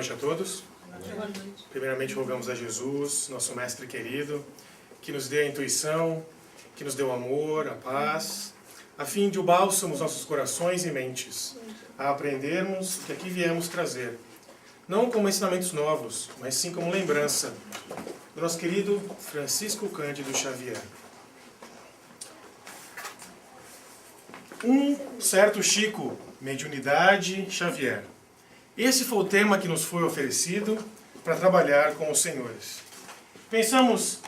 noite a todos. Boa noite. Primeiramente rogamos a Jesus, nosso Mestre querido, que nos dê a intuição, que nos dê o amor, a paz, a fim de o bálsamo os nossos corações e mentes, a aprendermos o que aqui viemos trazer. Não como ensinamentos novos, mas sim como lembrança do nosso querido Francisco Cândido Xavier. Um certo Chico, mediunidade Xavier. Esse foi o tema que nos foi oferecido para trabalhar com os senhores. Pensamos,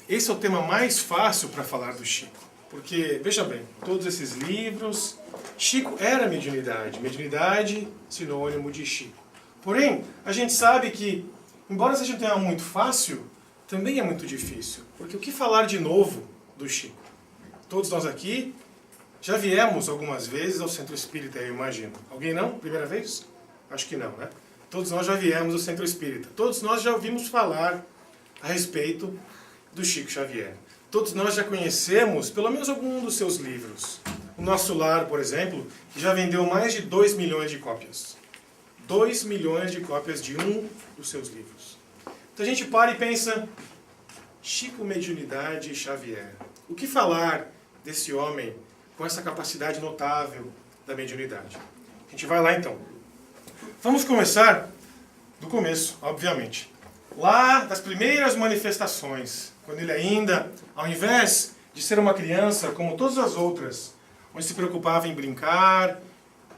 esse é o tema mais fácil para falar do Chico. Porque, veja bem, todos esses livros, Chico era mediunidade. Mediunidade, sinônimo de Chico. Porém, a gente sabe que, embora seja um tema muito fácil, também é muito difícil. Porque o que falar de novo do Chico? Todos nós aqui já viemos algumas vezes ao Centro Espírita, eu imagino. Alguém não? Primeira vez? Acho que não, né? Todos nós já viemos ao Centro Espírita. Todos nós já ouvimos falar a respeito do Chico Xavier. Todos nós já conhecemos pelo menos algum dos seus livros. O Nosso Lar, por exemplo, que já vendeu mais de 2 milhões de cópias. 2 milhões de cópias de um dos seus livros. Então a gente para e pensa, Chico Mediunidade Xavier. O que falar desse homem com essa capacidade notável da mediunidade? A gente vai lá então. Vamos começar do começo, obviamente. Lá das primeiras manifestações, quando ele ainda, ao invés de ser uma criança como todas as outras, onde se preocupava em brincar,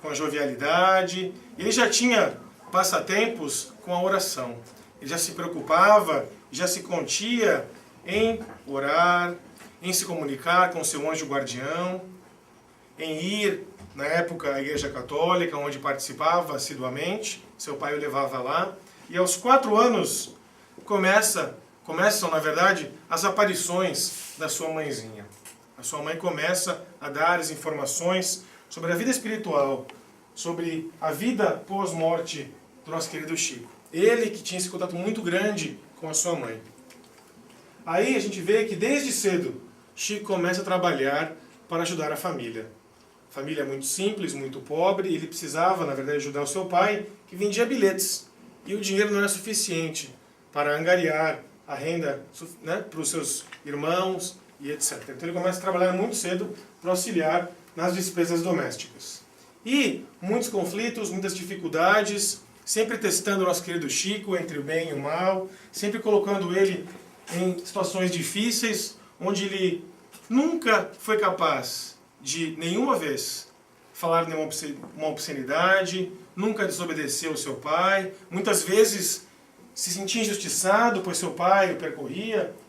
com a jovialidade, ele já tinha passatempos com a oração. Ele já se preocupava, já se contia em orar, em se comunicar com seu anjo guardião, em ir, na época, à Igreja Católica, onde participava assiduamente. Seu pai o levava lá. E aos 4 anos começam, na verdade, as aparições da sua mãezinha. A sua mãe começa a dar as informações sobre a vida espiritual, sobre a vida pós-morte do nosso querido Chico. Ele que tinha esse contato muito grande com a sua mãe. Aí a gente vê que desde cedo Chico começa a trabalhar para ajudar a família. Família muito simples, muito pobre, ele precisava, na verdade, ajudar o seu pai, que vendia bilhetes. E o dinheiro não era suficiente para angariar a renda, né, para os seus irmãos e etc. Então ele começa a trabalhar muito cedo para auxiliar nas despesas domésticas. E muitos conflitos, muitas dificuldades, sempre testando o nosso querido Chico entre o bem e o mal, sempre colocando ele em situações difíceis, onde ele nunca foi capaz de nenhuma vez falar uma obscenidade, nunca desobedeceu ao seu pai, muitas vezes se sentia injustiçado, pois seu pai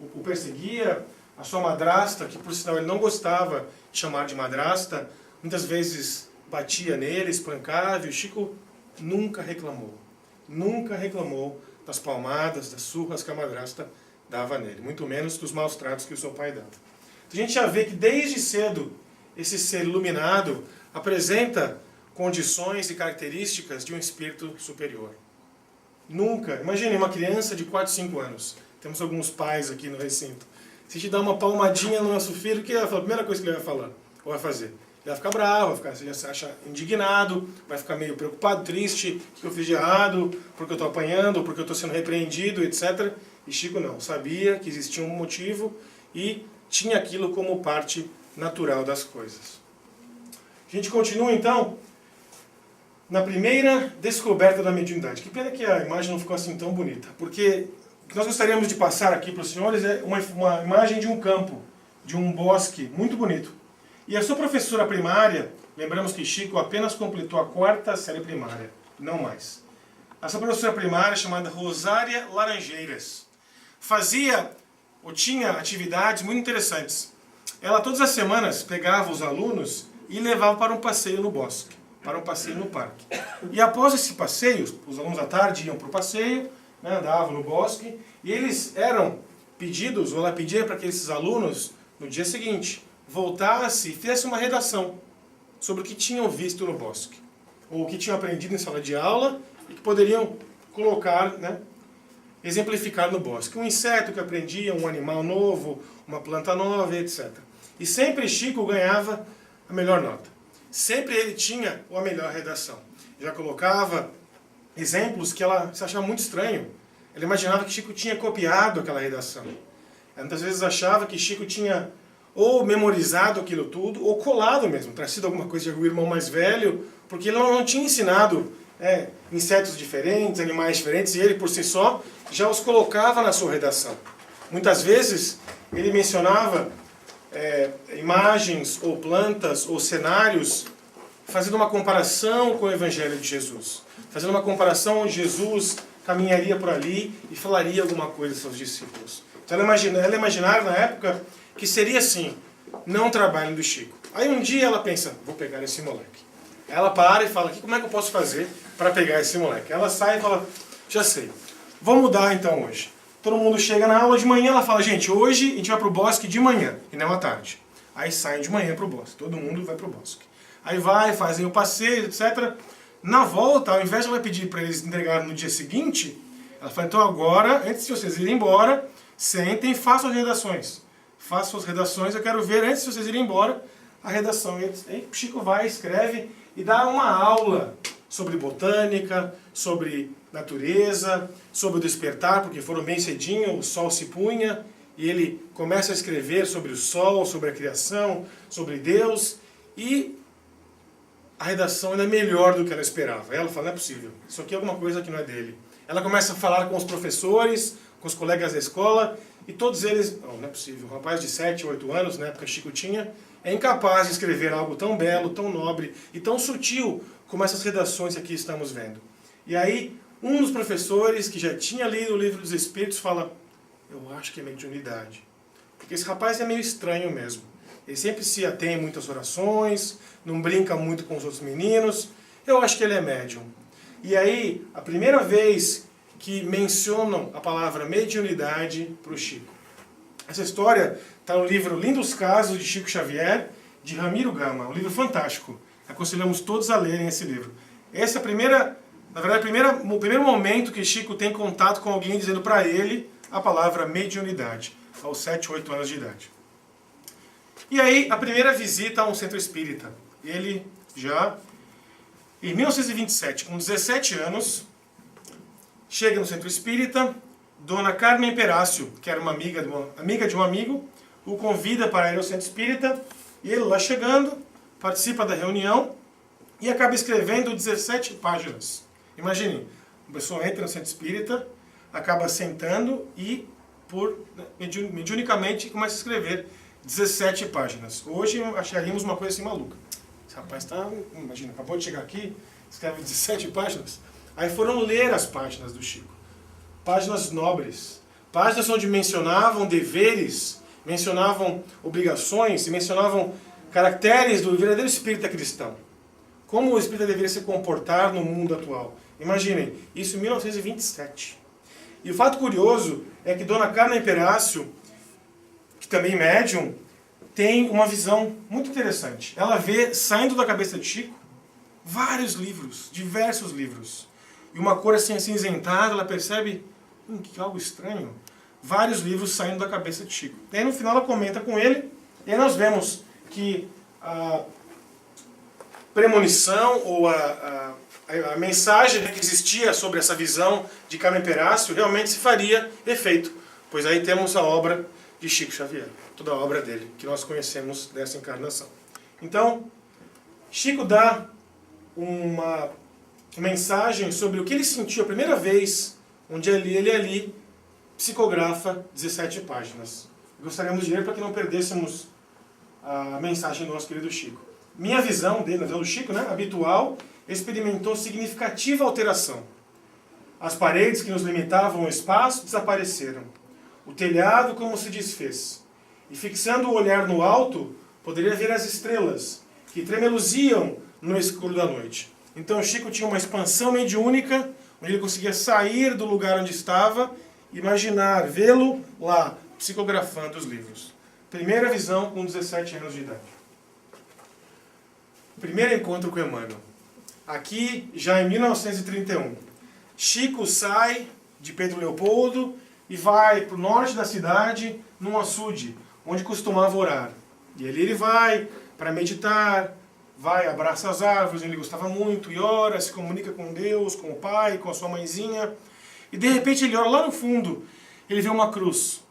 o perseguia, a sua madrasta, que por sinal ele não gostava de chamar de madrasta, muitas vezes batia nele, espancava, e o Chico nunca reclamou das palmadas, das surras que a madrasta dava nele, muito menos dos maus tratos que o seu pai dava. Então, a gente já vê que desde cedo esse ser iluminado apresenta condições e características de um espírito superior. Nunca, imagine uma criança de 4, 5 anos, temos alguns pais aqui no recinto, se te dá uma palmadinha no nosso filho, o que é a primeira coisa que ele vai falar, ou vai fazer? Ele vai ficar bravo, você já se acha indignado, vai ficar meio preocupado, triste, o que eu fiz de errado, porque eu estou apanhando, porque eu estou sendo repreendido, etc. E Chico não, sabia que existia um motivo e tinha aquilo como parte natural das coisas. A gente continua então na primeira descoberta da mediunidade. Que pena que a imagem não ficou assim tão bonita, porque o que nós gostaríamos de passar aqui para os senhores é uma imagem de um campo, de um bosque muito bonito. E a sua professora primária, lembramos que Chico apenas completou a 4ª série primária, não mais. A sua professora primária, chamada Rosária Laranjeiras, tinha atividades muito interessantes. Ela todas as semanas pegava os alunos e levava para um passeio no bosque, para um passeio no parque. E após esse passeio, os alunos à tarde iam para o passeio, né, andavam no bosque, e eles eram pedidos, ou ela pedia para que esses alunos, no dia seguinte, voltassem e fizessem uma redação sobre o que tinham visto no bosque, ou o que tinham aprendido em sala de aula, e que poderiam colocar, né, exemplificar no bosque. Um inseto que aprendia, um animal novo, uma planta nova, etc. E sempre Chico ganhava a melhor nota. Sempre ele tinha a melhor redação. Já colocava exemplos que ela se achava muito estranho. Ela imaginava que Chico tinha copiado aquela redação. Ela muitas vezes achava que Chico tinha ou memorizado aquilo tudo, ou colado mesmo, trazido alguma coisa de algum irmão mais velho, porque ele não tinha ensinado insetos diferentes, animais diferentes, e ele por si só já os colocava na sua redação. Muitas vezes ele mencionava imagens ou plantas ou cenários fazendo uma comparação com o Evangelho de Jesus. Fazendo uma comparação onde Jesus caminharia por ali e falaria alguma coisa aos seus discípulos. Então ela imaginava na época que seria assim, não trabalho do Chico. Aí um dia ela pensa, vou pegar esse moleque. Ela para e fala, como é que eu posso fazer para pegar esse moleque? Ela sai e fala, já sei, vou mudar então hoje. Todo mundo chega na aula de manhã, ela fala, gente, hoje a gente vai pro bosque de manhã, e não à tarde. Aí saem de manhã pro bosque, todo mundo vai pro bosque. Aí fazem o passeio, etc. Na volta, ao invés de ela pedir para eles entregarem no dia seguinte, ela fala, então agora, antes de vocês irem embora, sentem e façam as redações. Façam as redações, eu quero ver, antes de vocês irem embora, a redação. E aí Chico vai, escreve e dá uma aula sobre botânica, sobre natureza, sobre o despertar, porque foram bem cedinho, o sol se punha, e ele começa a escrever sobre o sol, sobre a criação, sobre Deus, e a redação ainda é melhor do que ela esperava. Ela fala, não é possível, isso aqui é alguma coisa que não é dele. Ela começa a falar com os professores, com os colegas da escola, e todos eles, não é possível, um rapaz de 7, 8 anos, na época Chico tinha, é incapaz de escrever algo tão belo, tão nobre e tão sutil como essas redações que aqui estamos vendo. E aí, um dos professores que já tinha lido o Livro dos Espíritos fala, eu acho que é mediunidade. Porque esse rapaz é meio estranho mesmo. Ele sempre se atém em muitas orações, não brinca muito com os outros meninos. Eu acho que ele é médium. E aí, a primeira vez que mencionam a palavra mediunidade para o Chico. Essa história está no livro Lindos Casos de Chico Xavier, de Ramiro Gama. Um livro fantástico. Aconselhamos todos a lerem esse livro. Essa é a primeira, na verdade, o primeiro momento que Chico tem contato com alguém dizendo para ele a palavra mediunidade, aos 7, 8 anos de idade. E aí, a primeira visita a um centro espírita. Ele já, em 1927, com 17 anos, chega no centro espírita, Dona Carmen Perácio, que era uma amiga de um amigo, o convida para ir ao centro espírita, e ele lá chegando, participa da reunião e acaba escrevendo 17 páginas. Imagine, uma pessoa entra no centro espírita, acaba sentando e, mediunicamente, começa a escrever 17 páginas. Hoje acharíamos uma coisa assim maluca. Esse rapaz está, imagina, acabou de chegar aqui, escreve 17 páginas. Aí foram ler as páginas do Chico. Páginas nobres. Páginas onde mencionavam deveres, mencionavam obrigações, mencionavam caracteres do verdadeiro espírita cristão. Como o espírita deveria se comportar no mundo atual. Imaginem, isso em 1927. E o fato curioso é que Dona Carmen Perácio, que também é médium, tem uma visão muito interessante. Ela vê, saindo da cabeça de Chico, vários livros, diversos livros. E uma cor assim acinzentada, ela percebe que algo estranho. Vários livros saindo da cabeça de Chico. E aí no final ela comenta com ele, e aí nós vemos que a premonição ou a mensagem que existia sobre essa visão de Carmen Perácio realmente se faria efeito. Pois aí temos a obra de Chico Xavier, toda a obra dele, que nós conhecemos dessa encarnação. Então, Chico dá uma mensagem sobre o que ele sentiu a primeira vez, onde ele ali psicografa 17 páginas. Gostaríamos de ler para que não perdêssemos a mensagem do nosso querido Chico. Minha visão dele, na visão do Chico, habitual, experimentou significativa alteração. As paredes que nos limitavam o espaço desapareceram. O telhado como se desfez. E fixando o olhar no alto, poderia ver as estrelas, que tremeluziam no escuro da noite. Então Chico tinha uma expansão mediúnica, onde ele conseguia sair do lugar onde estava, imaginar, vê-lo lá, psicografando os livros. Primeira visão com 17 anos de idade. Primeiro encontro com Emmanuel. Aqui, já em 1931. Chico sai de Pedro Leopoldo e vai para o norte da cidade, num açude, onde costumava orar. E ali ele vai para meditar, vai, abraça as árvores, ele gostava muito, e ora, se comunica com Deus, com o pai, com a sua mãezinha. E de repente ele olha lá no fundo, ele vê uma cruz.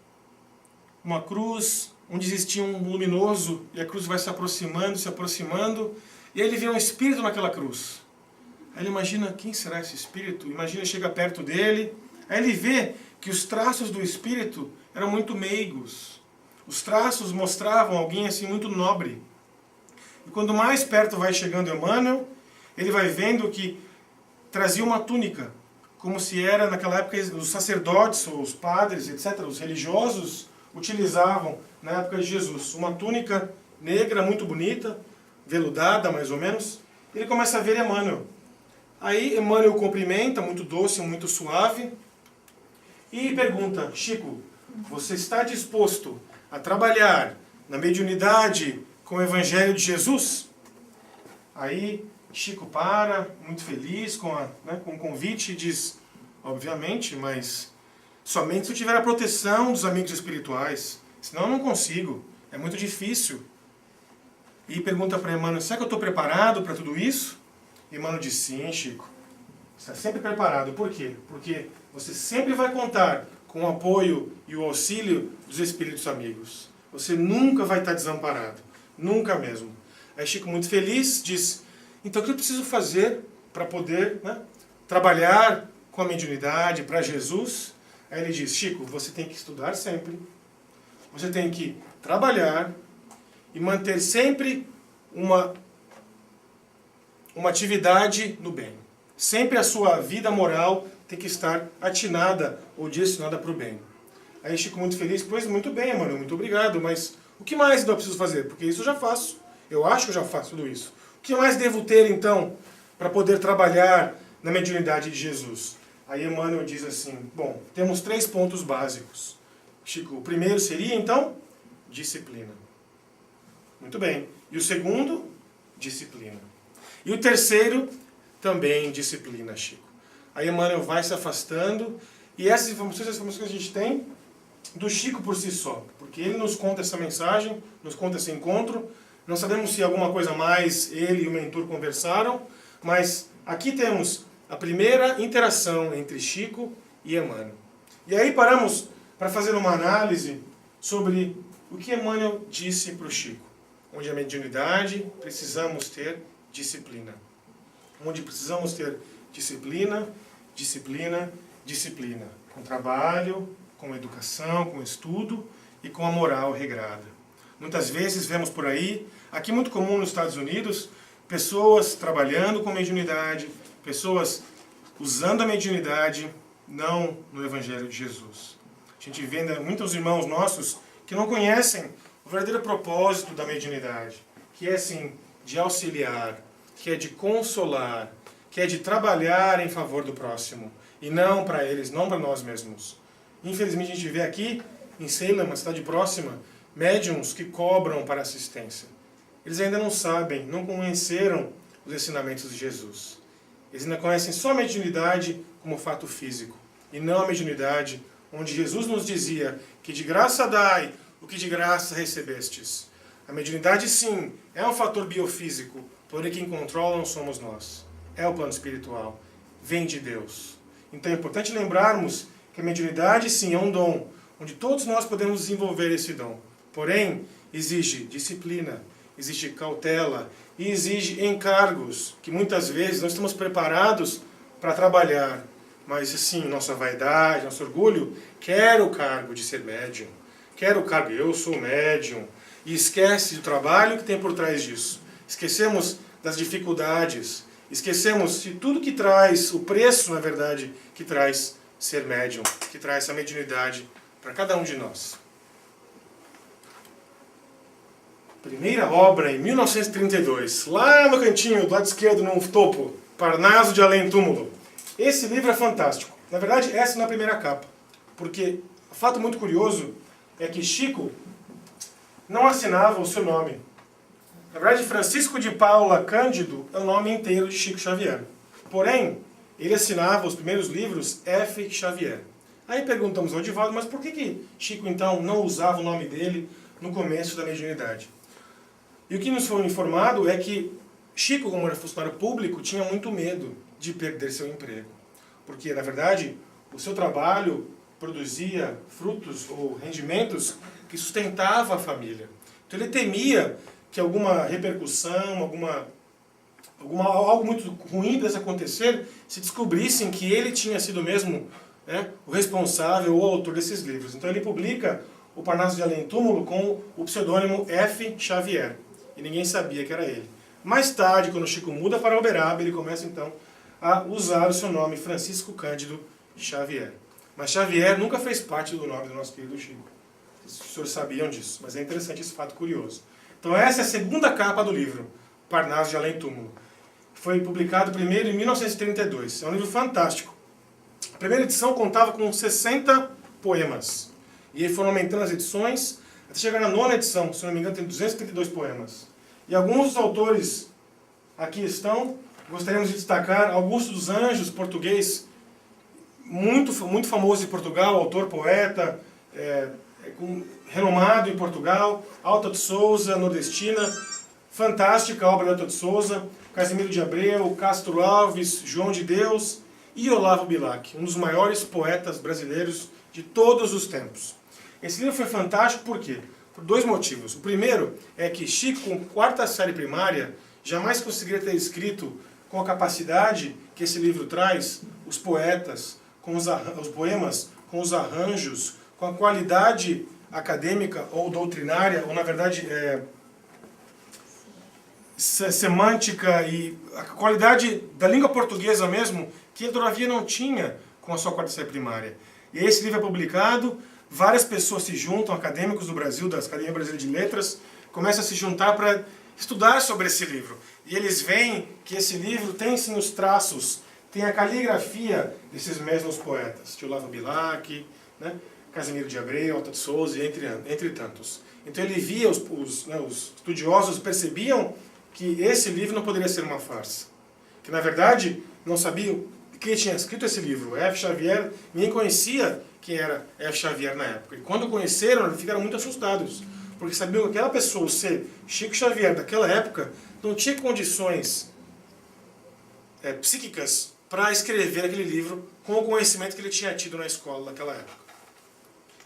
Uma cruz onde existia um luminoso, e a cruz vai se aproximando, e aí ele vê um espírito naquela cruz. Aí ele imagina, quem será esse espírito? Imagina, chega perto dele, aí ele vê que os traços do espírito eram muito meigos. Os traços mostravam alguém assim muito nobre. E quando mais perto vai chegando Emmanuel, ele vai vendo que trazia uma túnica, como se era naquela época os sacerdotes, os padres, etc., os religiosos utilizavam na época de Jesus. Uma túnica negra muito bonita, veludada mais ou menos. Ele começa a ver Emmanuel. Aí Emmanuel o cumprimenta, muito doce, muito suave, e pergunta, Chico, você está disposto a trabalhar na mediunidade com o Evangelho de Jesus? Aí Chico para, muito feliz com o convite, e diz, obviamente, mas somente se eu tiver a proteção dos amigos espirituais, senão eu não consigo, é muito difícil. E pergunta para Emmanuel, será que eu estou preparado para tudo isso? E Emmanuel diz, sim, Chico, está sempre preparado. Por quê? Porque você sempre vai contar com o apoio e o auxílio dos espíritos amigos. Você nunca vai estar desamparado. Nunca mesmo. Aí Chico, muito feliz, diz, então o que eu preciso fazer para poder trabalhar com a mediunidade para Jesus? Aí ele diz, Chico, você tem que estudar sempre, você tem que trabalhar e manter sempre uma atividade no bem. Sempre a sua vida moral tem que estar atinada ou direcionada para o bem. Aí Chico muito feliz, pois muito bem, mano, muito obrigado, mas o que mais então eu preciso fazer? Porque isso eu já faço, eu acho que eu já faço tudo isso. O que mais devo ter então para poder trabalhar na mediunidade de Jesus? Aí Emmanuel diz assim, bom, temos 3 pontos básicos. Chico, o primeiro seria então, disciplina. Muito bem. E o segundo, disciplina. E o terceiro, também disciplina, Chico. Aí Emmanuel vai se afastando, e essas informações que a gente tem do Chico por si só, porque ele nos conta essa mensagem, nos conta esse encontro, não sabemos se alguma coisa mais ele e o mentor conversaram, mas aqui temos a primeira interação entre Chico e Emmanuel. E aí paramos para fazer uma análise sobre o que Emmanuel disse para o Chico. Onde a mediunidade precisamos ter disciplina. Onde precisamos ter disciplina, disciplina, disciplina. Com trabalho, com educação, com estudo e com a moral regrada. Muitas vezes vemos por aí, aqui muito comum nos Estados Unidos, pessoas trabalhando com mediunidade, pessoas usando a mediunidade, não no Evangelho de Jesus. A gente vê muitos irmãos nossos que não conhecem o verdadeiro propósito da mediunidade, que é assim, de auxiliar, que é de consolar, que é de trabalhar em favor do próximo, e não para eles, não para nós mesmos. Infelizmente a gente vê aqui, em Salem, uma cidade próxima, médiuns que cobram para assistência. Eles ainda não sabem, não conheceram os ensinamentos de Jesus. Eles ainda conhecem só a mediunidade como fato físico, e não a mediunidade onde Jesus nos dizia que de graça dai o que de graça recebestes. A mediunidade, sim, é um fator biofísico, porém quem controla não somos nós. É o plano espiritual. Vem de Deus. Então é importante lembrarmos que a mediunidade, sim, é um dom, onde todos nós podemos desenvolver esse dom. Porém, exige disciplina, exige cautela e exige encargos, que muitas vezes nós estamos preparados para trabalhar. Mas, assim, nossa vaidade, nosso orgulho, quer o cargo de ser médium. Quer o cargo, eu sou médium. E esquece do trabalho que tem por trás disso. Esquecemos das dificuldades. Esquecemos de tudo que traz, o preço, na verdade, que traz ser médium, que traz essa mediunidade para cada um de nós. Primeira obra, em 1932, lá no cantinho, do lado esquerdo, no topo, Parnaso de Além Túmulo. Esse livro é fantástico. Na verdade, essa não é a primeira capa. Porque, um fato muito curioso é que Chico não assinava o seu nome. Na verdade, Francisco de Paula Cândido é o nome inteiro de Chico Xavier. Porém, ele assinava os primeiros livros F. Xavier. Aí perguntamos ao Divaldo, mas por que Chico, então, não usava o nome dele no começo da mediunidade? E o que nos foi informado é que Chico, como era funcionário público, tinha muito medo de perder seu emprego. Porque, na verdade, o seu trabalho produzia frutos ou rendimentos que sustentava a família. Então ele temia que alguma repercussão, algo muito ruim pudesse acontecer se descobrissem que ele tinha sido mesmo, né, o responsável ou o autor desses livros. Então ele publica o Parnaso de Além Túmulo com o pseudônimo F. Xavier. E ninguém sabia que era ele. Mais tarde, quando o Chico muda para Uberaba, ele começa então a usar o seu nome Francisco Cândido Xavier. Mas Xavier nunca fez parte do nome do nosso querido Chico. Os senhores sabiam disso, mas é interessante esse fato curioso. Então essa é a segunda capa do livro, Parnaso de Além Túmulo. Foi publicado primeiro em 1932. É um livro fantástico. A primeira edição contava com 60 poemas. E aí foram aumentando as edições, até chegar na 9ª edição, se não me engano tem 232 poemas. E alguns dos autores aqui estão, gostaríamos de destacar Augusto dos Anjos, português, muito famoso em Portugal, autor, poeta, renomado em Portugal, Alta de Souza, nordestina, fantástica a obra de Alta de Souza, Casimiro de Abreu, Castro Alves, João de Deus e Olavo Bilac, um dos maiores poetas brasileiros de todos os tempos. Esse livro foi fantástico por quê? Por dois motivos. O primeiro é que Chico, com 4ª série primária, jamais conseguiria ter escrito com a capacidade que esse livro traz, os poetas, com os poemas, com os arranjos, com a qualidade acadêmica ou doutrinária, ou na verdade semântica e a qualidade da língua portuguesa mesmo, que ele todavia não tinha com a sua 4ª série primária. E esse livro é publicado, várias pessoas se juntam, acadêmicos do Brasil, da Academia Brasileira de Letras, começam a se juntar para estudar sobre esse livro. E eles veem que esse livro tem sim os traços, tem a caligrafia desses mesmos poetas, de Olavo Bilac, né, Casimiro de Abreu, Alta de Souza, entre tantos. Então ele via, os estudiosos percebiam que esse livro não poderia ser uma farsa. Que na verdade não sabiam quem tinha escrito esse livro, F. Xavier, ninguém conhecia quem era F. Xavier na época. E quando conheceram, eles ficaram muito assustados, porque sabiam que aquela pessoa, ser Chico Xavier daquela época, não tinha condições psíquicas para escrever aquele livro com o conhecimento que ele tinha tido na escola naquela época.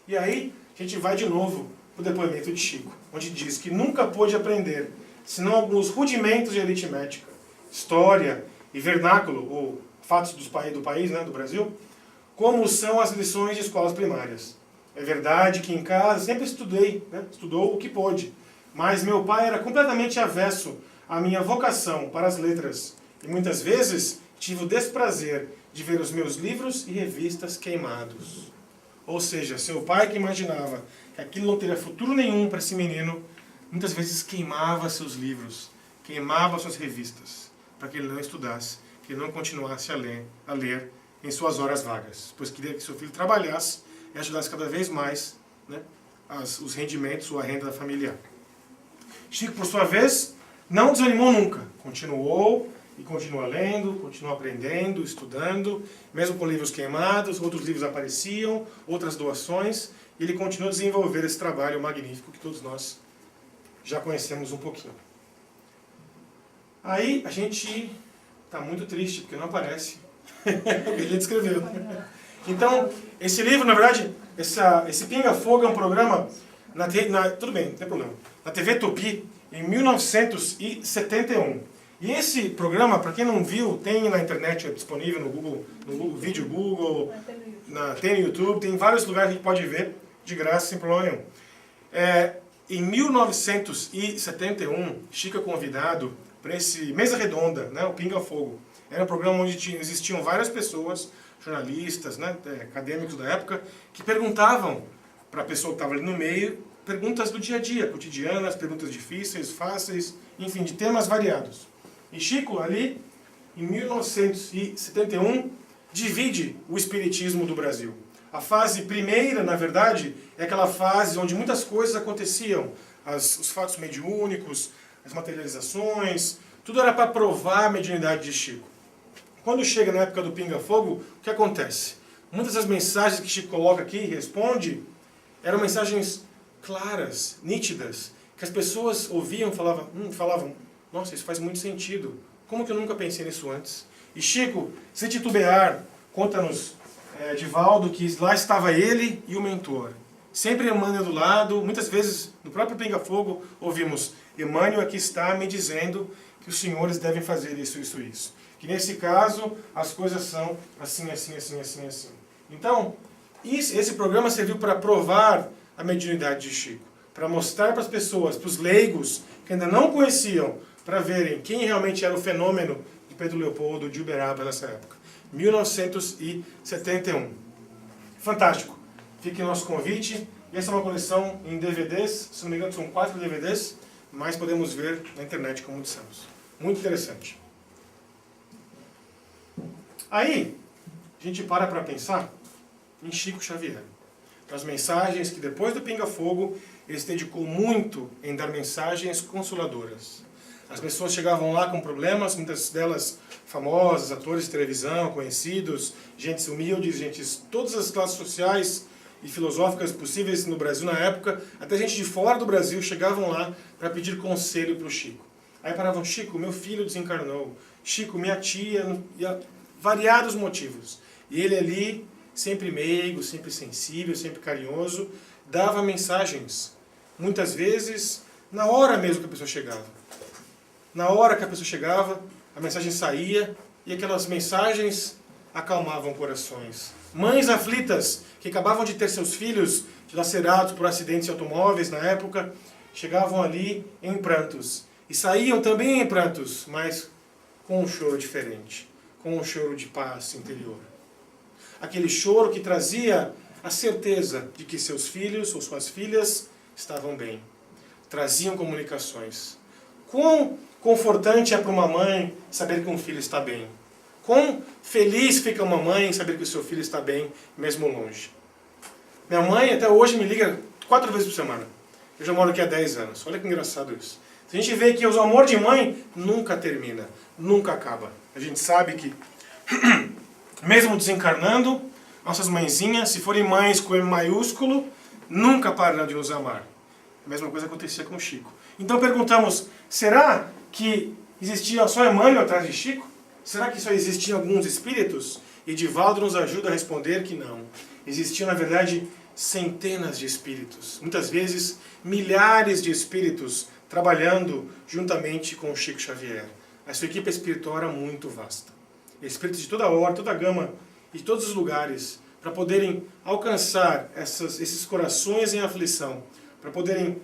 E aí, a gente vai de novo para o depoimento de Chico, onde diz que nunca pôde aprender, senão alguns rudimentos de aritmética, história e vernáculo, ou fatos do país, né, do Brasil, como são as lições de escolas primárias. É verdade que em casa sempre estudei, né, estudou o que pôde, mas meu pai era completamente avesso à minha vocação para as letras, e muitas vezes tive o desprazer de ver os meus livros e revistas queimados. Ou seja, seu pai, que imaginava que aquilo não teria futuro nenhum para esse menino, muitas vezes queimava seus livros, queimava suas revistas, para que ele não estudasse, que ele não continuasse a ler em suas horas vagas, pois queria que seu filho trabalhasse e ajudasse cada vez mais, né, os rendimentos ou a renda familiar. Chico, por sua vez, não desanimou nunca, continuou e continua lendo, continua aprendendo, estudando, mesmo com livros queimados, outros livros apareciam, outras doações, e ele continua a desenvolver esse trabalho magnífico que todos nós já conhecemos um pouquinho. Aí a gente está muito triste, porque não aparece o que ele descreveu. Então, esse livro, na verdade, esse Pinga Fogo é um programa, tudo bem, não tem problema, na TV Tupi, em 1971. E esse programa, para quem não viu, tem na internet, é disponível no Google Vídeo Google, tem no YouTube, tem vários lugares que a gente pode ver, de graça, sem problema nenhum. Em 1971, Chico é convidado para esse Mesa Redonda, né, o Pinga Fogo. Era um programa onde existiam várias pessoas, jornalistas, né, acadêmicos da época, que perguntavam para a pessoa que estava ali no meio, perguntas do dia a dia, cotidianas, perguntas difíceis, fáceis, enfim, de temas variados. E Chico, ali, em 1971, divide o espiritismo do Brasil. A fase primeira, na verdade, é aquela fase onde muitas coisas aconteciam. Os fatos mediúnicos, as materializações, tudo era para provar a mediunidade de Chico. Quando chega na época do Pinga Fogo, o que acontece? Muitas das mensagens que Chico coloca aqui e responde eram mensagens claras, nítidas, que as pessoas ouviam e falavam, Nossa, isso faz muito sentido. Como que eu nunca pensei nisso antes? E Chico, se titubear, conta-nos, Divaldo, que lá estava ele e o mentor. Sempre Emmanuel do lado, muitas vezes no próprio Pinga Fogo ouvimos: Emmanuel aqui está me dizendo que os senhores devem fazer isso, isso, isso. Que nesse caso as coisas são assim, assim, assim, assim, assim. Então, esse programa serviu para provar a mediunidade de Chico, para mostrar para as pessoas, para os leigos que ainda não conheciam, para verem quem realmente era o fenômeno de Pedro Leopoldo de Uberaba nessa época. 1971. Fantástico. Fique o nosso convite. E essa é uma coleção em DVDs, se não me engano são 4 DVDs, mas podemos ver na internet, como dissemos. Muito interessante. Aí, a gente para pensar em Chico Xavier. Nas mensagens que depois do Pinga Fogo, ele se dedicou muito em dar mensagens consoladoras. As pessoas chegavam lá com problemas, muitas delas famosas, atores de televisão, conhecidos, gentes humildes, gentes todas as classes sociais e filosóficas possíveis no Brasil na época, até gente de fora do Brasil chegavam lá para pedir conselho para o Chico. Aí paravam: Chico, meu filho desencarnou, Chico, minha tia, variados motivos. E ele ali, sempre meigo, sempre sensível, sempre carinhoso, dava mensagens, muitas vezes na hora mesmo que a pessoa chegava. Na hora que a pessoa chegava, a mensagem saía e aquelas mensagens acalmavam corações. Mães aflitas que acabavam de ter seus filhos dilacerados por acidentes de automóveis na época, chegavam ali em prantos. E saíam também em prantos, mas com um choro diferente, com um choro de paz interior. Aquele choro que trazia a certeza de que seus filhos ou suas filhas estavam bem. Traziam comunicações. Quão confortante é para uma mãe saber que um filho está bem. Quão feliz fica uma mãe em saber que o seu filho está bem, mesmo longe. Minha mãe até hoje me liga 4 vezes por semana. Eu já moro aqui há 10 anos. Olha que engraçado isso. A gente vê que o amor de mãe nunca termina, nunca acaba. A gente sabe que, mesmo desencarnando, nossas mãezinhas, se forem mães com M maiúsculo, nunca pararão de nos amar. A mesma coisa acontecia com o Chico. Então perguntamos: será que existia só Emmanuel atrás de Chico? Será que só existiam alguns espíritos? E Divaldo nos ajuda a responder que não. Existiam, na verdade, centenas de espíritos. Muitas vezes, milhares de espíritos trabalhando juntamente com o Chico Xavier. A sua equipe espiritual era muito vasta. Espíritos de toda a ordem, toda a gama, e de todos os lugares, para poderem alcançar esses corações em aflição, para poderem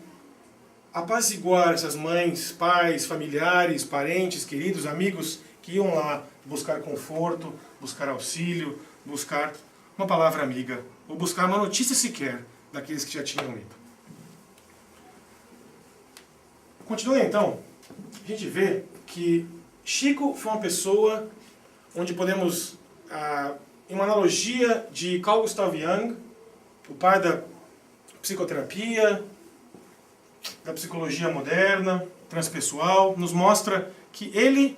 apaziguar essas mães, pais, familiares, parentes, queridos, amigos que iam lá buscar conforto, buscar auxílio, buscar uma palavra amiga, ou buscar uma notícia sequer daqueles que já tinham ido. Continuando então, a gente vê que Chico foi uma pessoa onde podemos, em uma analogia de Carl Gustav Jung, o pai da psicoterapia, da psicologia moderna, transpessoal, nos mostra que ele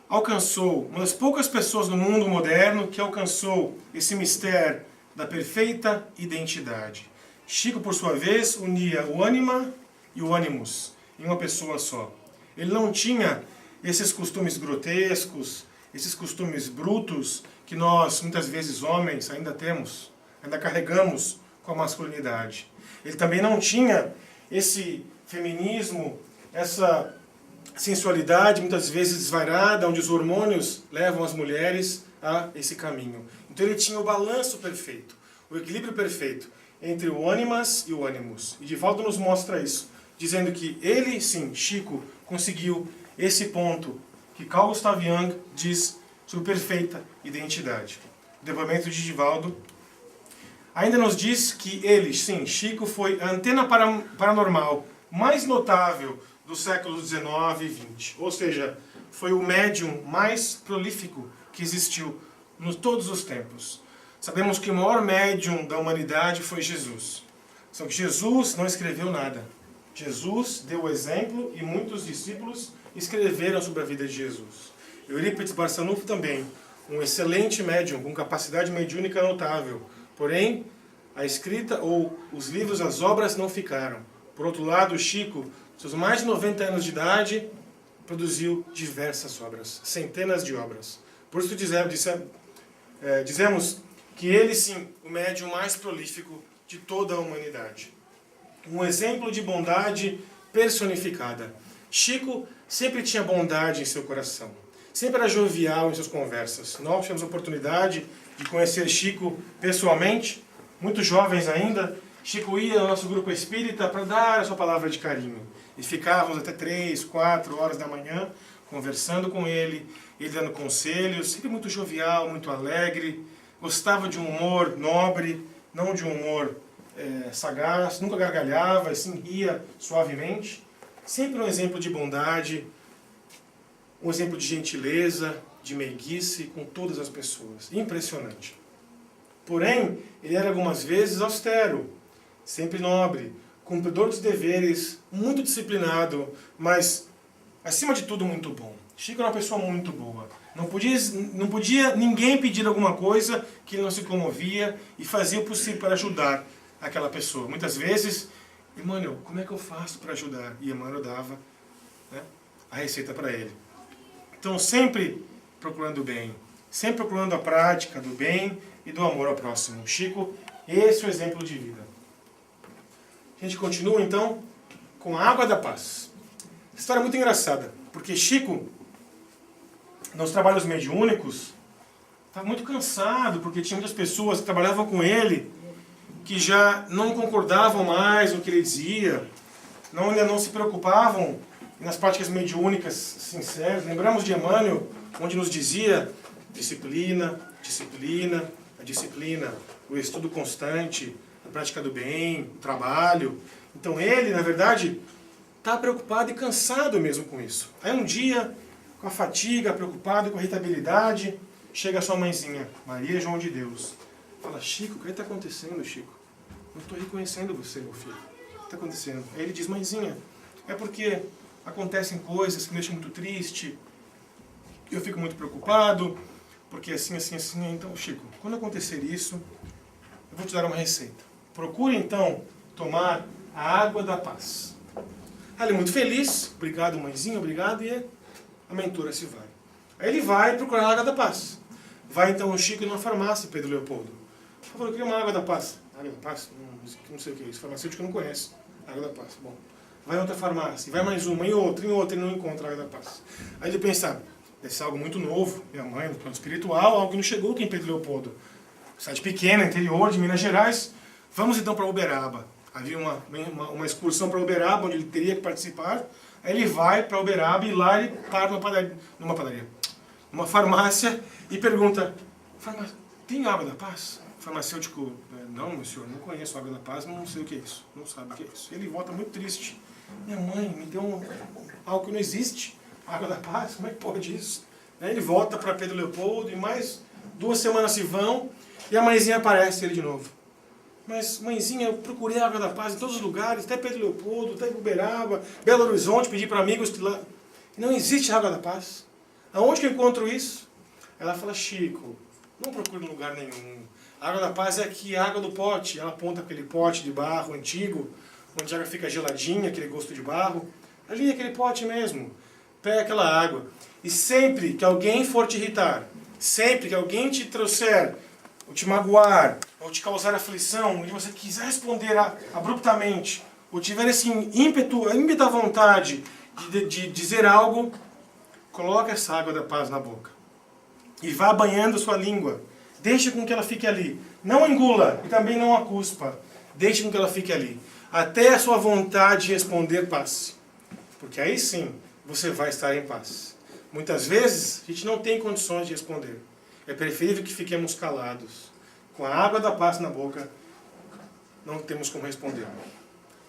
alcançou, uma das poucas pessoas no mundo moderno que alcançou esse mistério da perfeita identidade. Chico, por sua vez, unia o ânima e o animus em uma pessoa só. Ele não tinha esses costumes grotescos, esses costumes brutos que nós, muitas vezes homens, ainda temos, ainda carregamos com a masculinidade. Ele também não tinha esse feminismo, essa sensualidade muitas vezes desvairada, onde os hormônios levam as mulheres a esse caminho. Então ele tinha o balanço perfeito, o equilíbrio perfeito entre o animas e o animus. E Divaldo nos mostra isso, dizendo que ele, sim, Chico, conseguiu esse ponto que Carl Gustav Jung diz sobre perfeita identidade. O depoimento de Divaldo ainda nos diz que ele, sim, Chico, foi a antena paranormal mais notável do século XIX e XX. Ou seja, foi o médium mais prolífico que existiu em todos os tempos. Sabemos que o maior médium da humanidade foi Jesus. Só que Jesus não escreveu nada. Jesus deu o exemplo e muitos discípulos escreveram sobre a vida de Jesus. Eurípides Barçanufo também, um excelente médium com capacidade mediúnica notável. Porém, a escrita ou os livros, as obras não ficaram. Por outro lado, Chico, seus mais de 90 anos de idade, produziu diversas obras, centenas de obras. Por isso dizemos que ele sim, o médium mais prolífico de toda a humanidade. Um exemplo de bondade personificada. Chico sempre tinha bondade em seu coração. Sempre era jovial em suas conversas. Nós tivemos a oportunidade de conhecer Chico pessoalmente, muito jovens ainda. Chico ia ao nosso grupo espírita para dar a sua palavra de carinho. E ficávamos até 3, 4 horas da manhã conversando com ele dando conselhos, sempre muito jovial, muito alegre. Gostava de um humor nobre, não de um humor sagaz, nunca gargalhava, assim, ria suavemente. Sempre um exemplo de bondade, um exemplo de gentileza, de meiguice com todas as pessoas. Impressionante. Porém, ele era algumas vezes austero, sempre nobre, cumpridor dos deveres, muito disciplinado, mas, acima de tudo, muito bom. Chico era uma pessoa muito boa. Não podia ninguém pedir alguma coisa que ele não se comovia e fazia o possível para ajudar aquela pessoa. Muitas vezes, Emmanuel, como é que eu faço para ajudar? E Emmanuel dava, né, a receita para ele. Então, sempre procurando o bem, sempre procurando a prática do bem e do amor ao próximo. Chico, esse é o exemplo de vida. A gente continua, então, com a água da paz. História muito engraçada, porque Chico, nos trabalhos mediúnicos, estava muito cansado, porque tinha muitas pessoas que trabalhavam com ele, que já não concordavam mais com o que ele dizia, não se preocupavam nas práticas mediúnicas sinceras. Lembramos de Emmanuel, onde nos dizia disciplina, disciplina, a disciplina, o estudo constante, a prática do bem, o trabalho. Então ele, na verdade, está preocupado e cansado mesmo com isso. Aí um dia, com a fatiga, preocupado com a irritabilidade, chega a sua mãezinha, Maria João de Deus. Fala, Chico, o que está acontecendo, Chico? Não estou reconhecendo você, meu filho. O que está acontecendo? Aí ele diz, mãezinha, é porque acontecem coisas que me deixam muito triste, eu fico muito preocupado, porque assim, assim, assim. Então, Chico, quando acontecer isso, eu vou te dar uma receita. Procure, então, tomar a água da paz. Aí ele é muito feliz, obrigado, mãezinha, obrigado, e a mentora se vai. Aí ele vai procurar a água da paz. Vai, então, o Chico numa farmácia, Pedro Leopoldo. Por favor, eu queria uma água da paz. Água da paz? Não sei o que é isso. Farmacêutico não conhece. Água da paz. Bom. Vai em outra farmácia, vai mais uma, em outra, e não encontra a água da paz. Aí ele pensa, deve ser algo muito novo, minha mãe, no plano espiritual, algo que não chegou aqui em Pedro Leopoldo. Cidade pequena, interior de Minas Gerais. Vamos então para Uberaba. Havia uma excursão para Uberaba, onde ele teria que participar. Aí ele vai para Uberaba e lá ele para numa farmácia e pergunta, tem água da paz? O farmacêutico, não, meu senhor, não conheço água da paz, não sei o que é isso, não sabe o que é isso. Ele volta muito triste. Minha mãe me deu algo que não existe, água da paz, como é que pode isso? Aí ele volta para Pedro Leopoldo e mais 2 semanas se vão e a mãezinha aparece ele de novo. Mas, mãezinha, eu procurei a água da paz em todos os lugares, até Pedro Leopoldo, até Uberaba, Belo Horizonte, pedi para amigos que lá... Não existe água da paz. Aonde que eu encontro isso? Ela fala, Chico, não procure em lugar nenhum. A água da paz é aqui, a água do pote. Ela aponta aquele pote de barro antigo, onde a água fica geladinha, aquele gosto de barro. Ali é aquele pote mesmo. Pega aquela água. E sempre que alguém for te irritar, sempre que alguém te trouxer, ou te magoar, ou te causar aflição, e você quiser responder abruptamente, ou tiver esse ímpeto à vontade de dizer algo, coloque essa água da paz na boca. E vá banhando sua língua. Deixe com que ela fique ali. Não engula e também não a cuspa. Deixe com que ela fique ali. Até a sua vontade de responder passe. Porque aí sim, você vai estar em paz. Muitas vezes, a gente não tem condições de responder. É preferível que fiquemos calados. Com a água da paz na boca, não temos como responder.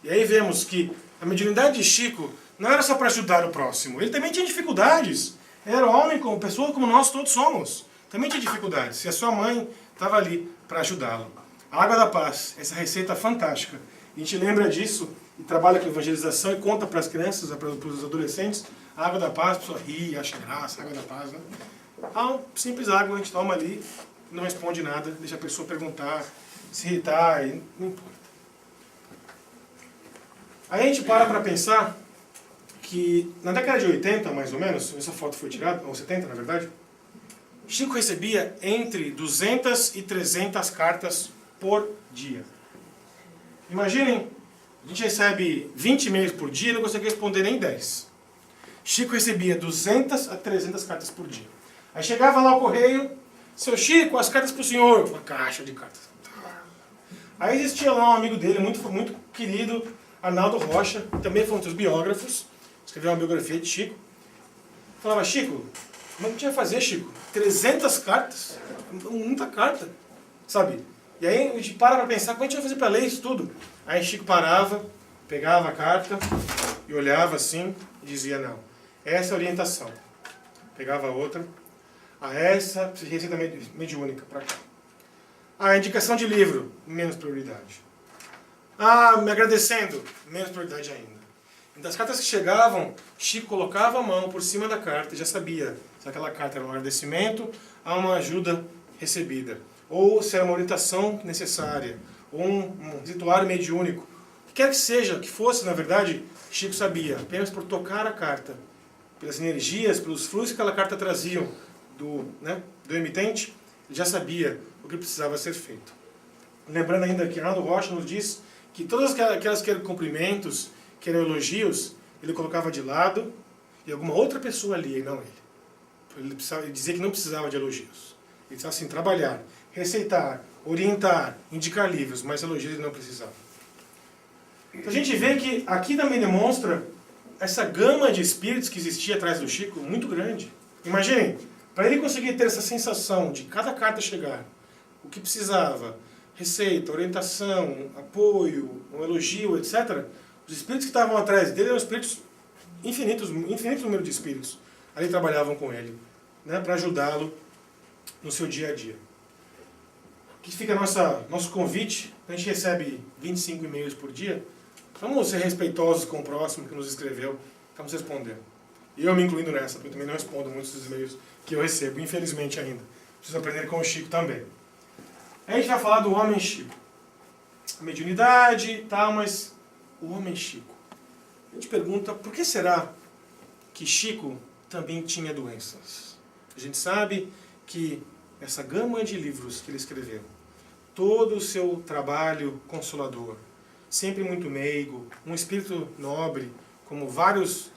E aí vemos que a mediunidade de Chico não era só para ajudar o próximo. Ele também tinha dificuldades. Ele era homem, como pessoa como nós todos somos. Também tinha dificuldades. E a sua mãe estava ali para ajudá-lo. A água da paz, essa receita fantástica. A gente lembra disso e trabalha com evangelização e conta para as crianças, para os adolescentes, a água da paz, a pessoa ri, acha graça, a água da paz, né? Ah, simples água, a gente toma ali, não responde nada, deixa a pessoa perguntar, se irritar, e não importa. Aí a gente para pensar que na década de 80, mais ou menos, essa foto foi tirada, ou 70 na verdade, Chico recebia entre 200 e 300 cartas por dia. Imaginem, a gente recebe 20 e-mails por dia e não consegue responder nem 10. Chico recebia 200 a 300 cartas por dia. Aí chegava lá o correio, seu Chico, as cartas para o senhor, uma caixa de cartas. Aí existia lá um amigo dele, muito querido, Arnaldo Rocha, também foi um dos biógrafos, escreveu uma biografia de Chico. Falava, Chico, como é que a gente vai fazer, Chico? 300 cartas? Muita carta, sabe? E aí a gente para pensar, como a gente vai fazer para ler isso tudo? Aí Chico parava, pegava a carta e olhava assim e dizia, não, essa é a orientação. Pegava outra, essa receita mediúnica para cá. A indicação de livro, menos prioridade. Me agradecendo, menos prioridade ainda. Das cartas que chegavam, Chico colocava a mão por cima da carta e já sabia se aquela carta era um agradecimento a uma ajuda recebida, ou se era uma orientação necessária, ou um rituário mediúnico. O que quer que seja, que fosse, na verdade, Chico sabia, apenas por tocar a carta, pelas energias, pelos fluxos que aquela carta trazia do emitente, ele já sabia o que precisava ser feito. Lembrando ainda que Arnaldo Rocha nos diz que todas aquelas que eram cumprimentos, que eram elogios, ele colocava de lado e alguma outra pessoa ali, e não ele. Ele dizia que não precisava de elogios. Ele precisava assim, trabalhar, receitar, orientar, indicar livros, mas elogios ele não precisava. Então a gente vê que aqui também demonstra essa gama de espíritos que existia atrás do Chico, muito grande. Imaginem, para ele conseguir ter essa sensação de cada carta chegar, o que precisava, receita, orientação, apoio, um elogio, etc., os espíritos que estavam atrás dele eram espíritos infinito número de espíritos. Ali trabalhavam com ele, para ajudá-lo no seu dia a dia. Aqui fica nosso convite. A gente recebe 25 e-mails por dia. Vamos ser respeitosos com o próximo que nos escreveu. Vamos responder. E eu me incluindo nessa, porque eu também não respondo muitos dos e-mails que eu recebo, infelizmente ainda. Preciso aprender com o Chico também. Aí a gente vai falar do homem Chico. A mediunidade e tal, mas o homem Chico. A gente pergunta, por que será que Chico também tinha doenças? A gente sabe que essa gama de livros que ele escreveu, todo o seu trabalho consolador, sempre muito meigo, um espírito nobre, como vários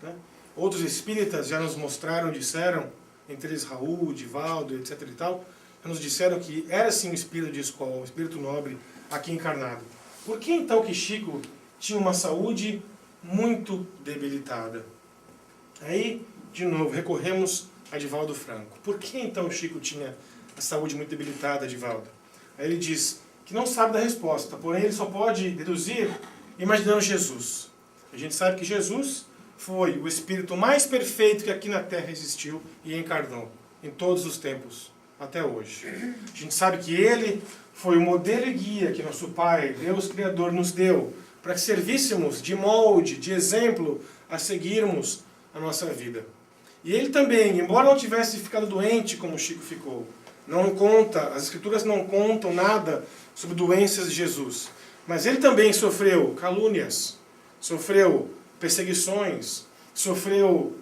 outros espíritas já nos mostraram, disseram, entre eles Raul, Divaldo, etc. e tal, já nos disseram que era sim um espírito de escola, um espírito nobre aqui encarnado. Por que então que Chico tinha uma saúde muito debilitada? Aí, de novo, recorremos a Divaldo Franco. Por que então Chico tinha a saúde muito debilitada, Divaldo? Aí ele diz que não sabe da resposta, porém ele só pode deduzir imaginando Jesus. A gente sabe que Jesus foi o espírito mais perfeito que aqui na Terra existiu e encarnou em todos os tempos, até hoje. A gente sabe que ele foi o modelo e guia que nosso Pai, Deus Criador, nos deu para que servíssemos de molde, de exemplo a seguirmos a nossa vida. E ele também, embora não tivesse ficado doente como Chico ficou, as Escrituras não contam nada sobre doenças de Jesus, mas ele também sofreu calúnias, sofreu perseguições, sofreu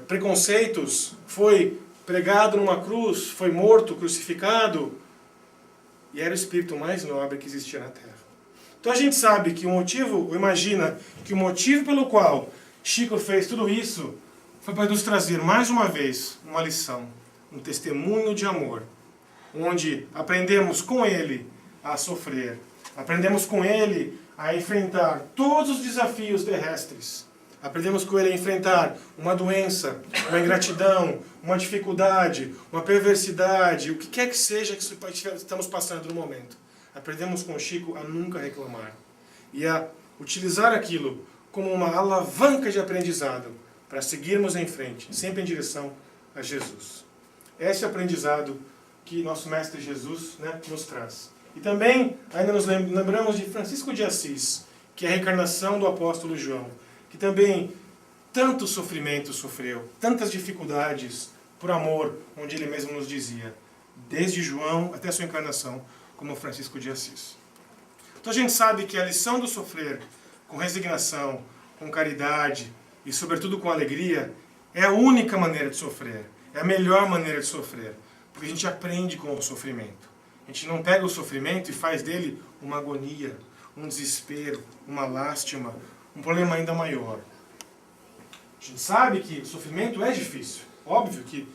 preconceitos, foi pregado numa cruz, foi morto, crucificado, e era o espírito mais nobre que existia na Terra. Então a gente sabe que imagina que o motivo pelo qual Chico fez tudo isso foi para nos trazer mais uma vez uma lição, um testemunho de amor, onde aprendemos com ele a sofrer, aprendemos com ele a enfrentar todos os desafios terrestres, aprendemos com ele a enfrentar uma doença, uma ingratidão, uma dificuldade, uma perversidade, o que quer que seja que estamos passando no momento. Aprendemos com Chico a nunca reclamar e a utilizar aquilo como uma alavanca de aprendizado para seguirmos em frente, sempre em direção a Jesus. Esse é o aprendizado que nosso Mestre Jesus nos traz. E também ainda nos lembramos de Francisco de Assis, que é a reencarnação do apóstolo João, que também tanto sofrimento sofreu, tantas dificuldades por amor, onde ele mesmo nos dizia, desde João até a sua encarnação, como Francisco de Assis. Então a gente sabe que a lição do sofrer com resignação, com caridade e, sobretudo, com alegria, é a única maneira de sofrer. É a melhor maneira de sofrer. Porque a gente aprende com o sofrimento. A gente não pega o sofrimento e faz dele uma agonia, um desespero, uma lástima, um problema ainda maior. A gente sabe que o sofrimento é difícil. Óbvio que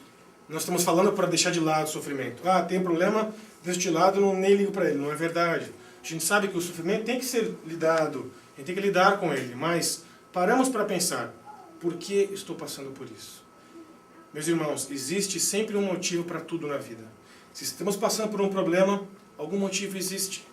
nós estamos falando para deixar de lado o sofrimento. Ah, tem problema, deixo de lado, nem ligo para ele. Não é verdade. A gente sabe que o sofrimento tem que ser lidado, a gente tem que lidar com ele, mas paramos para pensar, por que estou passando por isso? Meus irmãos, existe sempre um motivo para tudo na vida. Se estamos passando por um problema, algum motivo existe.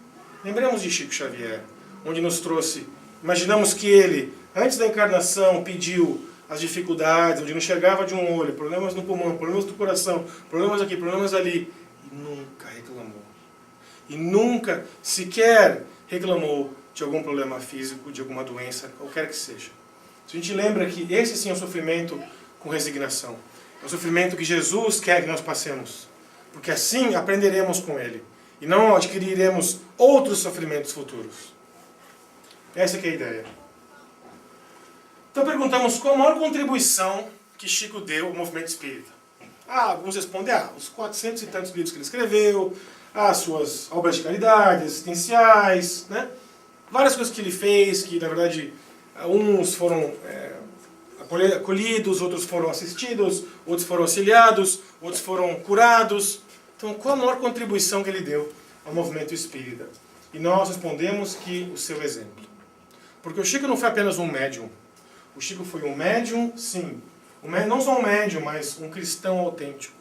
Lembremos de Chico Xavier, onde nos trouxe, imaginamos que ele, antes da encarnação, pediu as dificuldades, onde não enxergava de um olho, problemas no pulmão, problemas do coração, problemas aqui, problemas ali, e nunca reclamou. E nunca sequer reclamou de algum problema físico, de alguma doença, qualquer que seja. A gente lembra que esse sim é o sofrimento com resignação. É o sofrimento que Jesus quer que nós passemos. Porque assim aprenderemos com Ele. E não adquiriremos outros sofrimentos futuros. Essa que é a ideia. Então perguntamos qual a maior contribuição que Chico deu ao movimento espírita. Alguns respondem, os 400 e tantos livros que ele escreveu, as suas obras de caridade, existenciais, né? Várias coisas que ele fez, que na verdade uns foram acolhidos, outros foram assistidos, outros foram auxiliados, outros foram curados. Então, qual a maior contribuição que ele deu ao movimento espírita? E nós respondemos que o seu exemplo. Porque o Chico não foi apenas um médium. O Chico foi um médium, sim. Não só um médium, mas um cristão autêntico.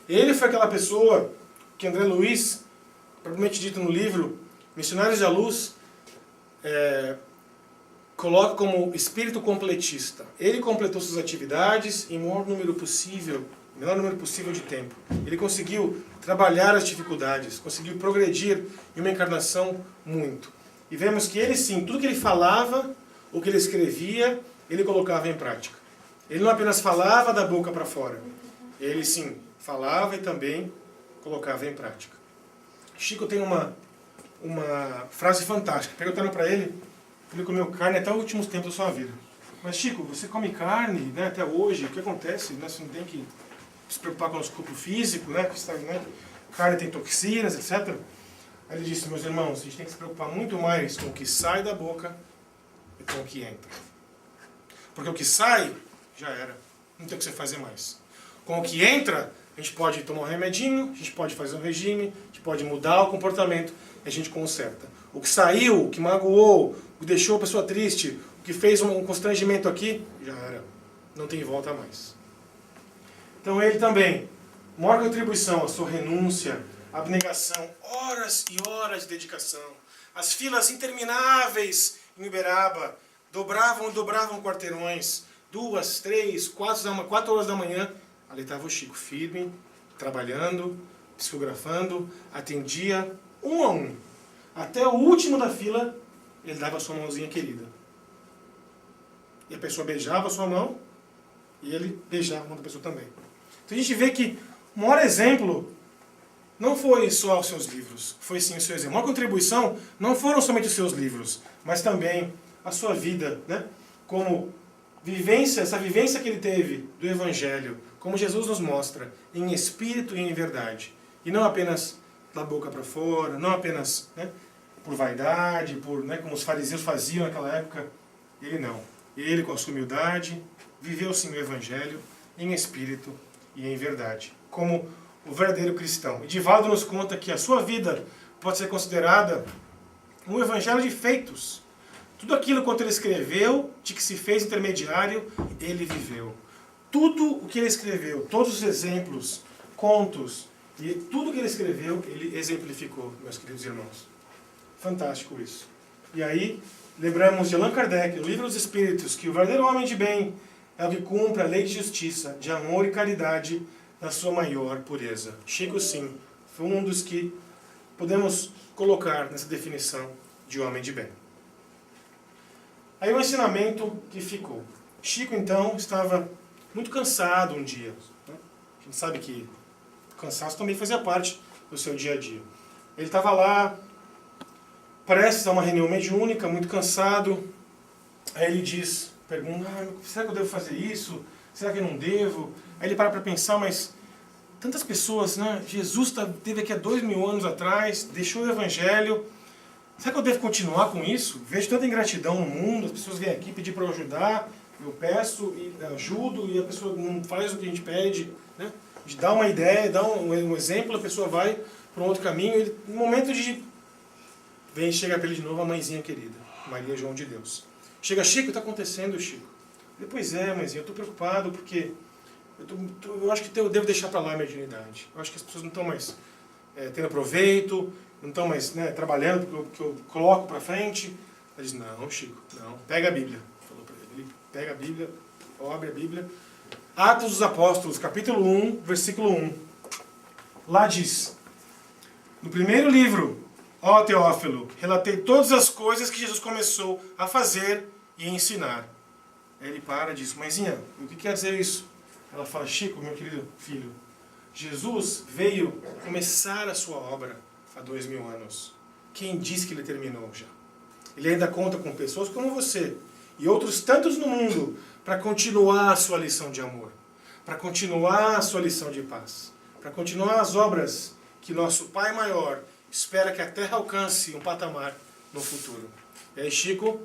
Ele foi aquela pessoa que André Luiz, propriamente dito no livro Missionários da Luz, coloca como espírito completista. Ele completou suas atividades em menor número possível de tempo. Ele conseguiu trabalhar as dificuldades, conseguiu progredir em uma encarnação muito. E vemos que ele sim, tudo que ele falava, o que ele escrevia, ele colocava em prática. Ele não apenas falava da boca para fora, ele sim, falava e também colocava em prática. Chico tem uma frase fantástica. Perguntaram para ele, ele comeu carne até os últimos tempos da sua vida. Mas Chico, você come carne, né, até hoje, o que acontece? Você não tem que se preocupar com o nosso corpo físico, né? Carne tem toxinas, etc. Aí ele disse, meus irmãos, a gente tem que se preocupar muito mais com o que sai da boca e com o que entra. Porque o que sai, já era. Não tem o que você fazer mais. Com o que entra, a gente pode tomar um remedinho, a gente pode fazer um regime, a gente pode mudar o comportamento e a gente conserta. O que saiu, o que magoou, o que deixou a pessoa triste, o que fez um constrangimento aqui, já era. Não tem volta mais. Então ele também, maior contribuição, a sua renúncia, a abnegação, horas e horas de dedicação. As filas intermináveis em Uberaba, dobravam quarteirões, 2, 3, 4 horas da manhã, ali estava o Chico firme, trabalhando, psicografando, atendia um a um. Até o último da fila, ele dava a sua mãozinha querida. E a pessoa beijava a sua mão, e ele beijava a mão da pessoa também. Então a gente vê que o maior exemplo não foi só os seus livros, foi sim o seu exemplo. A maior contribuição não foram somente os seus livros, mas também a sua vida, né? Como vivência, essa vivência que ele teve do Evangelho, como Jesus nos mostra, em espírito e em verdade. E não apenas da boca para fora, não apenas, né, por vaidade, como os fariseus faziam naquela época. Ele não. Ele, com a sua humildade, viveu sim o Evangelho em espírito e em verdade, como o verdadeiro cristão. E Divaldo nos conta que a sua vida pode ser considerada um evangelho de feitos. Tudo aquilo quanto ele escreveu, de que se fez intermediário, ele viveu. Tudo o que ele escreveu, todos os exemplos, contos, e tudo que ele escreveu, ele exemplificou, meus queridos irmãos. Fantástico isso. E aí, lembramos de Allan Kardec, no Livro dos Espíritos, que o verdadeiro homem de bem é o que cumpre a lei de justiça, de amor e caridade na sua maior pureza. Chico, sim, foi um dos que podemos colocar nessa definição de homem de bem. Aí o ensinamento que ficou. Chico, então, estava muito cansado um dia. Né? A gente sabe que o cansaço também fazia parte do seu dia a dia. Ele estava lá, prestes a uma reunião mediúnica, muito cansado. Aí ele diz pergunta, será que eu devo fazer isso? Será que eu não devo? Aí ele para pensar, mas tantas pessoas, né? Jesus esteve aqui há 2000 anos atrás, deixou o Evangelho. Será que eu devo continuar com isso? Vejo tanta ingratidão no mundo, as pessoas vêm aqui pedir para eu ajudar, eu peço e ajudo e a pessoa não faz o que a gente pede, né? A gente dá uma ideia, dá um exemplo, a pessoa vai para um outro caminho e no momento de... chega para ele de novo a mãezinha querida, Maria João de Deus. Chega, Chico, o que está acontecendo, Chico? Pois é, mãezinha, eu estou preocupado porque eu acho que eu devo deixar para lá a mediunidade. Eu acho que as pessoas não estão mais tendo proveito, não estão mais trabalhando porque eu coloco para frente. Ele diz, não, Chico, não, pega a Bíblia. Falou para ele, pega a Bíblia, abre a Bíblia. Atos dos Apóstolos, capítulo 1, versículo 1. Lá diz, no primeiro livro, ó Teófilo, relatei todas as coisas que Jesus começou a fazer e ensinar. Aí ele para e diz, mãezinha, o que quer dizer isso? Ela fala, Chico, meu querido filho, Jesus veio começar a sua obra há 2000 anos. Quem disse que ele terminou já? Ele ainda conta com pessoas como você e outros tantos no mundo para continuar a sua lição de amor, para continuar a sua lição de paz, para continuar as obras que nosso Pai Maior espera que a Terra alcance um patamar no futuro. E aí Chico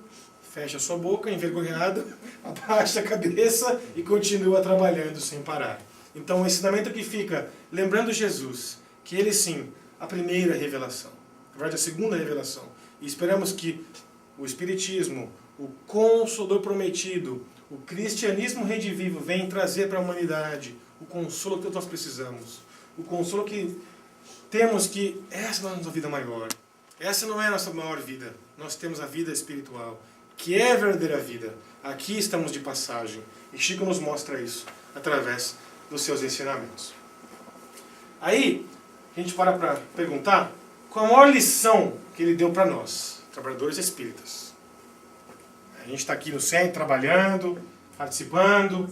fecha sua boca, envergonhado, abaixa a cabeça e continua trabalhando sem parar. Então o ensinamento que fica, lembrando Jesus, que ele sim, a primeira revelação, na verdade a segunda revelação, e esperamos que o Espiritismo, o Consolador prometido, o cristianismo redivivo vem trazer para a humanidade o consolo que nós precisamos, o consolo que temos que essa não é a nossa vida maior, essa não é a nossa maior vida, nós temos a vida espiritual, que é a verdadeira vida. Aqui estamos de passagem. E Chico nos mostra isso através dos seus ensinamentos. Aí, a gente para perguntar qual a maior lição que ele deu para nós, trabalhadores espíritas. A gente está aqui no centro, trabalhando, participando.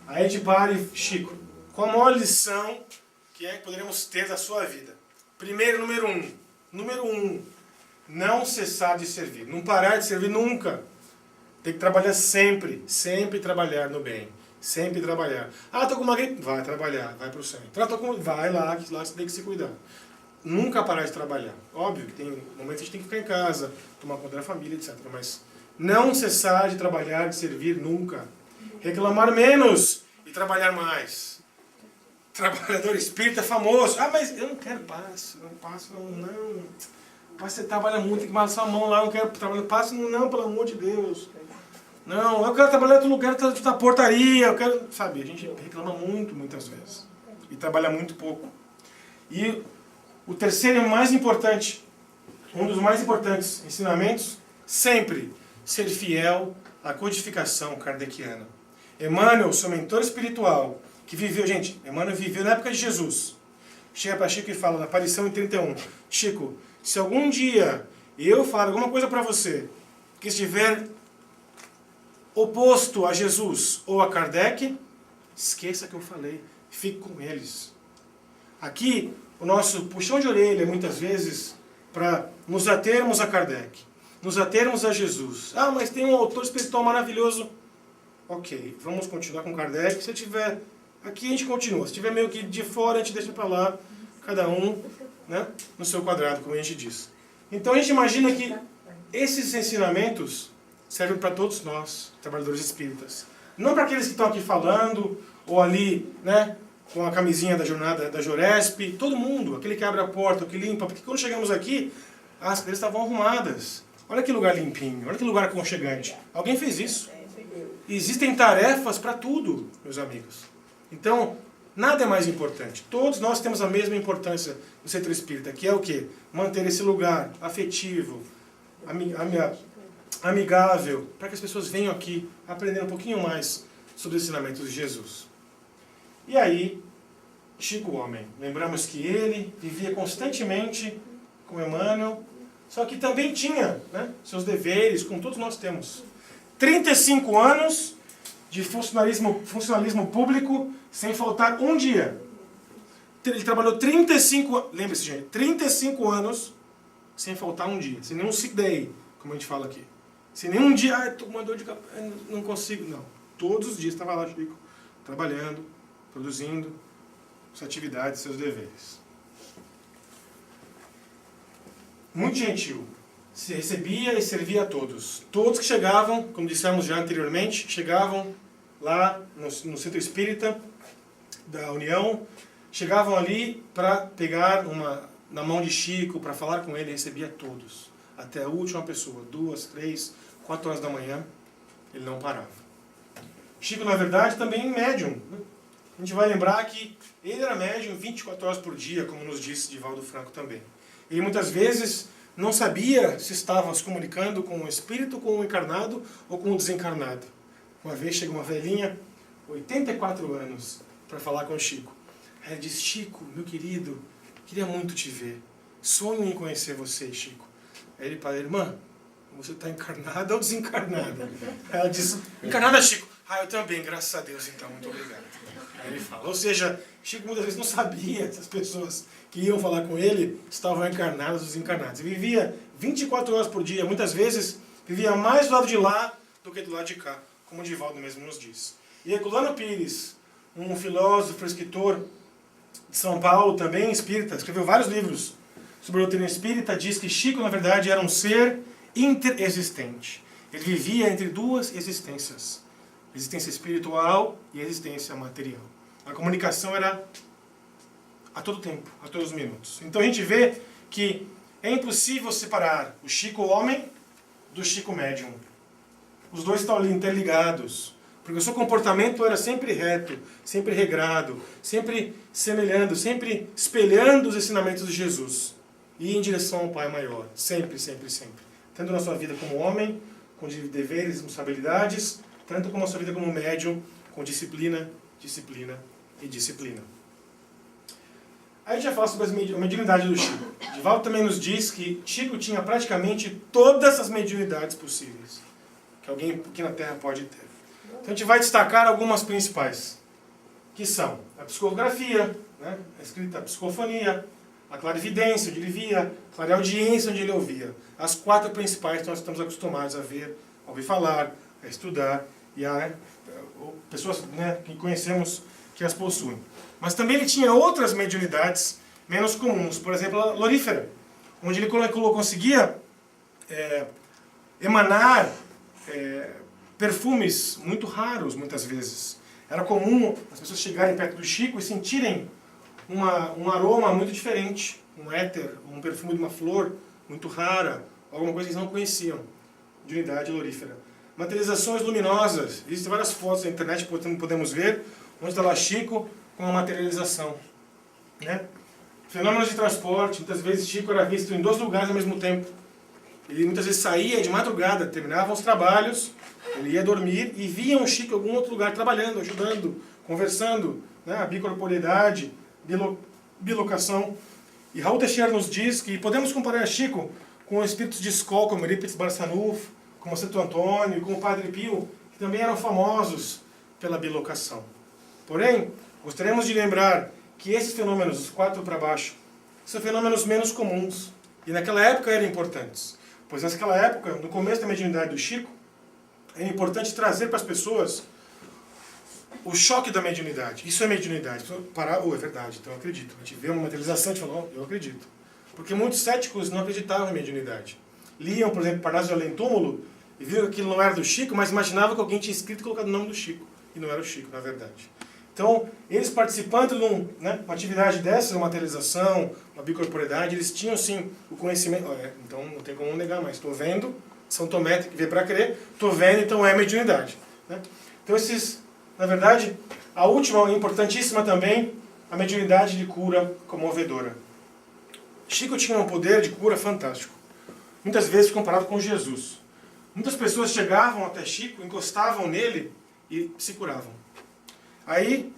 Aí a gente para e, Chico, qual a maior lição que poderemos ter da sua vida? Primeiro, número um, não cessar de servir, não parar de servir nunca. Tem que trabalhar sempre, sempre trabalhar no bem, sempre trabalhar. Ah, estou com uma gripe, vai trabalhar, vai para o centro. Vai lá, que lá você tem que se cuidar. Nunca parar de trabalhar. Óbvio que tem momentos que a gente tem que ficar em casa, tomar conta da família, etc. Mas não cessar de trabalhar, de servir nunca. Reclamar menos e trabalhar mais. Trabalhador espírita famoso. Ah, mas eu não quero passe, não. Mas você trabalha muito, tem que balançar a mão lá, eu não quero trabalhar, passe, não, pelo amor de Deus. Não, eu quero trabalhar em outro lugar, na portaria, eu quero... Sabe, a gente reclama muito, muitas vezes. E trabalha muito pouco. E o terceiro e mais importante, um dos mais importantes ensinamentos, sempre ser fiel à codificação kardeciana. Emmanuel, seu mentor espiritual, que viveu, gente, Emmanuel viveu na época de Jesus. Chega para Chico e fala, na aparição em 31, Chico, se algum dia eu falar alguma coisa para você que estiver oposto a Jesus ou a Kardec, esqueça que eu falei, fique com eles. Aqui, o nosso puxão de orelha, muitas vezes, para nos atermos a Kardec, nos atermos a Jesus. Ah, mas tem um autor espiritual maravilhoso. Ok, vamos continuar com Kardec. Se tiver aqui, a gente continua. Se tiver meio que de fora, a gente deixa para lá, cada um, né, no seu quadrado, como a gente diz. Então a gente imagina que esses ensinamentos servem para todos nós, trabalhadores espíritas. Não para aqueles que estão aqui falando, ou ali, né, com a camisinha da jornada da Joresp, todo mundo, aquele que abre a porta, o que limpa, porque quando chegamos aqui, as cadeiras estavam arrumadas. Olha que lugar limpinho, olha que lugar aconchegante. Alguém fez isso. Existem tarefas para tudo, meus amigos. Então, nada é mais importante. Todos nós temos a mesma importância no setor espírita, que é o quê? Manter esse lugar afetivo, amigável, para que as pessoas venham aqui aprender um pouquinho mais sobre os ensinamentos de Jesus. E aí, Chico Homem, lembramos que ele vivia constantemente com Emmanuel, só que também tinha, né, seus deveres, como todos nós temos. 35 anos de funcionalismo público, sem faltar um dia. Ele trabalhou 35, lembre-se, gente, 35 anos sem faltar um dia, sem nenhum sick day, como a gente fala aqui. Se nenhum dia, estou com uma dor de cabeça, não consigo. Não. Todos os dias estava lá Chico, trabalhando, produzindo suas atividades, seus deveres. Muito gentil. Se recebia e servia a todos. Todos que chegavam, como dissemos já anteriormente, chegavam lá no Centro Espírita da União, chegavam ali para pegar na mão de Chico, para falar com ele, recebia todos. Até a última pessoa, 2, 3, 4 horas da manhã, ele não parava. Chico, na verdade, também médium. A gente vai lembrar que ele era médium 24 horas por dia, como nos disse Divaldo Franco também. E muitas vezes não sabia se estava se comunicando com o espírito, com o encarnado ou com o desencarnado. Uma vez chega uma velhinha, 84 anos, para falar com o Chico. Ela diz: Chico, meu querido, queria muito te ver. Sonho em conhecer você, Chico. Aí ele fala: irmã, você está encarnada ou desencarnada? Ela diz: encarnada, Chico. Ah, eu também, graças a Deus, então, muito obrigado. Aí ele fala, ou seja, Chico muitas vezes não sabia se as pessoas que iam falar com ele estavam encarnadas ou desencarnadas. Ele vivia 24 horas por dia, muitas vezes vivia mais do lado de lá do que do lado de cá, como o Divaldo mesmo nos diz. E Herculano Pires, um filósofo, escritor de São Paulo, também espírita, escreveu vários livros sobre a doutrina espírita, diz que Chico, na verdade, era um ser interexistente. Ele vivia entre duas existências. Existência espiritual e existência material. A comunicação era a todo tempo, a todos os minutos. Então a gente vê que é impossível separar o Chico homem do Chico médium. Os dois estão ali interligados, porque o seu comportamento era sempre reto, sempre regrado, sempre semelhando, sempre espelhando os ensinamentos de Jesus e em direção ao Pai Maior, sempre, sempre, sempre. Tanto na sua vida como homem, com deveres, responsabilidades, tanto como a sua vida como médium, com disciplina, disciplina e disciplina. Aí a gente já fala sobre a mediunidade do Chico. Divaldo também nos diz que Chico tinha praticamente todas as mediunidades possíveis que alguém aqui na Terra pode ter. Então a gente vai destacar algumas principais, que são a psicografia, né, a escrita, a psicofonia, a clarividência, onde ele via, a clareaudiência, onde ele ouvia. As 4 principais que nós estamos acostumados a ver, a ouvir falar, a estudar, e há pessoas, né, que conhecemos que as possuem. Mas também ele tinha outras mediunidades menos comuns, por exemplo, a lorífera, onde ele conseguia emanar perfumes muito raros, muitas vezes. Era comum as pessoas chegarem perto do Chico e sentirem um aroma muito diferente, um éter, um perfume de uma flor muito rara, alguma coisa que eles não conheciam, mediunidade lorífera. Materializações luminosas. Existem várias fotos na internet que podemos ver, onde está lá Chico com a materialização. Né? Fenômenos de transporte. Muitas vezes Chico era visto em 2 lugares ao mesmo tempo. Ele muitas vezes saía de madrugada, terminavam os trabalhos, ele ia dormir e via um Chico em algum outro lugar trabalhando, ajudando, conversando, né? A bicorporeidade, bilocação. E Raul Teixeira nos diz que podemos comparar Chico com espíritos de escola, como Eurípides Barçanufo, como Santo Antônio, como o Padre Pio, que também eram famosos pela bilocação. Porém, gostaríamos de lembrar que esses fenômenos, os 4 para baixo, são fenômenos menos comuns e naquela época eram importantes. Pois naquela época, no começo da mediunidade do Chico, é importante trazer para as pessoas o choque da mediunidade. Isso é mediunidade. É verdade, então eu acredito. A gente vê uma materialização e fala, eu acredito. Porque muitos céticos não acreditavam em mediunidade. Liam, por exemplo, Parnaso de Além Túmulo e viram que aquilo não era do Chico, mas imaginavam que alguém tinha escrito e colocado o nome do Chico. E não era o Chico, na verdade. Então, eles participando de uma atividade dessa, uma materialização, uma bicorporeidade, eles tinham sim o conhecimento. Então não tem como negar mais. Estou vendo, São Tomé tem que ver para crer, estou vendo, então é mediunidade. Né? Então na verdade, a última, importantíssima também, a mediunidade de cura comovedora. Chico tinha um poder de cura fantástico. Muitas vezes comparado com Jesus. Muitas pessoas chegavam até Chico, encostavam nele e se curavam. Aí,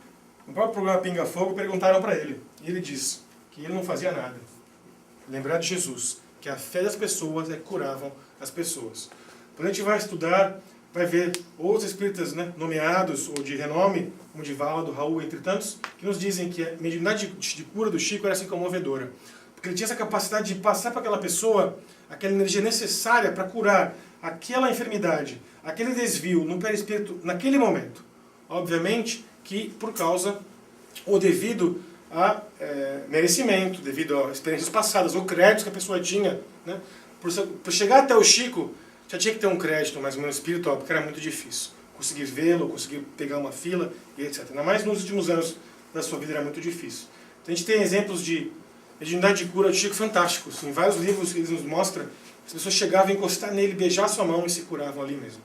no próprio programa Pinga Fogo, perguntaram para ele. E ele disse que ele não fazia nada. Lembrar de Jesus, que a fé das pessoas é que curavam as pessoas. Quando a gente vai estudar, vai ver outros espíritas, né, nomeados ou de renome, como Divaldo, Raul, entre tantos, que nos dizem que a mediunidade de cura do Chico era assim comovedora. Porque ele tinha essa capacidade de passar para aquela pessoa aquela energia necessária para curar aquela enfermidade, aquele desvio no perispírito naquele momento. Obviamente que por causa ou devido a merecimento, devido a experiências passadas, ou créditos que a pessoa tinha. Né? Por chegar até o Chico, já tinha que ter um crédito mais ou menos espiritual, porque era muito difícil. Conseguir vê-lo, conseguir pegar uma fila, e etc. Ainda mais nos últimos anos da sua vida era muito difícil. Então a gente tem exemplos de mediunidade de cura de Chico fantásticos. Em vários livros que eles nos mostram, as pessoas chegavam a encostar nele, beijar sua mão e se curavam ali mesmo.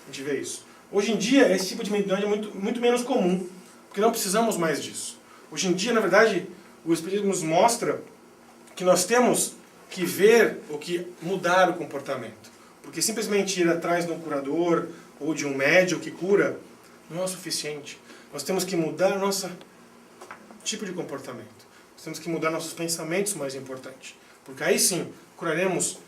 A gente vê isso. Hoje em dia, esse tipo de mediunidade é muito menos comum, porque não precisamos mais disso. Hoje em dia, na verdade, o Espiritismo nos mostra que nós temos que ver ou que mudar o comportamento. Porque simplesmente ir atrás de um curador ou de um médium que cura não é o suficiente. Nós temos que mudar nosso tipo de comportamento. Nós temos que mudar nossos pensamentos, mais importante. Porque aí sim, curaremos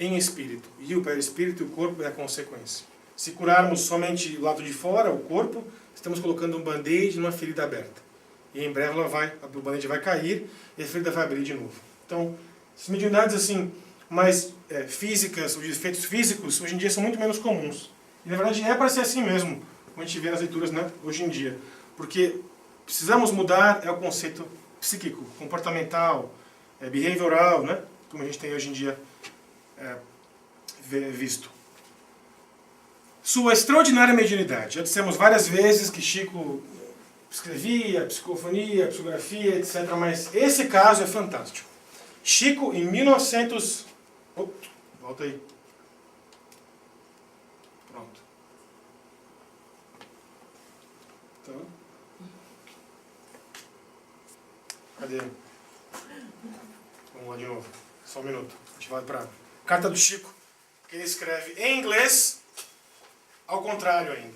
em espírito. E o perispírito e o corpo é a consequência. Se curarmos somente o lado de fora, o corpo, estamos colocando um band-aid numa ferida aberta. E em breve o band-aid vai cair e a ferida vai abrir de novo. Então, as mediunidades assim, mais físicas, os efeitos físicos, hoje em dia são muito menos comuns. E na verdade é para ser assim mesmo, como a gente vê nas leituras, né, hoje em dia. Porque precisamos mudar o conceito psíquico, comportamental, behavioral, né, como a gente tem hoje em dia visto. Sua extraordinária mediunidade. Já dissemos várias vezes que Chico escrevia, psicofonia, psicografia, etc. Mas esse caso é fantástico. Chico, em 1900... volta aí. Pronto. Então... cadê? Vamos lá de novo. Só um minuto. A gente vai para a carta do Chico, que ele escreve em inglês, ao contrário ainda.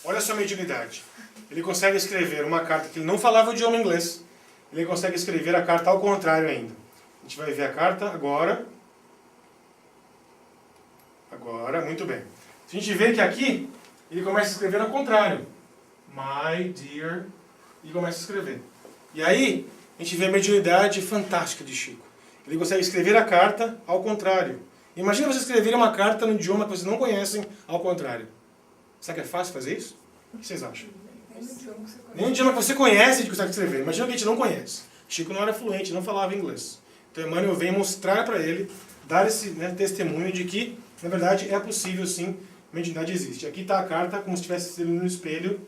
Olha a sua mediunidade. Ele consegue escrever uma carta que ele não falava o idioma inglês. Ele consegue escrever a carta ao contrário ainda. A gente vai ver a carta agora. Agora, muito bem. A gente vê que aqui, ele começa a escrever ao contrário. My dear... e começa a escrever. E aí, a gente vê a mediunidade fantástica de Chico. Ele consegue escrever a carta ao contrário. Imagina você escrever uma carta no idioma que vocês não conhecem ao contrário. Será que é fácil fazer isso? O que vocês acham? Nem o idioma que você conhece a gente consegue escrever. Imagina que a gente não conhece. Chico não era fluente, não falava inglês. Então Emmanuel vem mostrar para ele, dar esse testemunho de que, na verdade, é possível sim, mediunidade existe. Aqui está a carta, como se estivesse no espelho.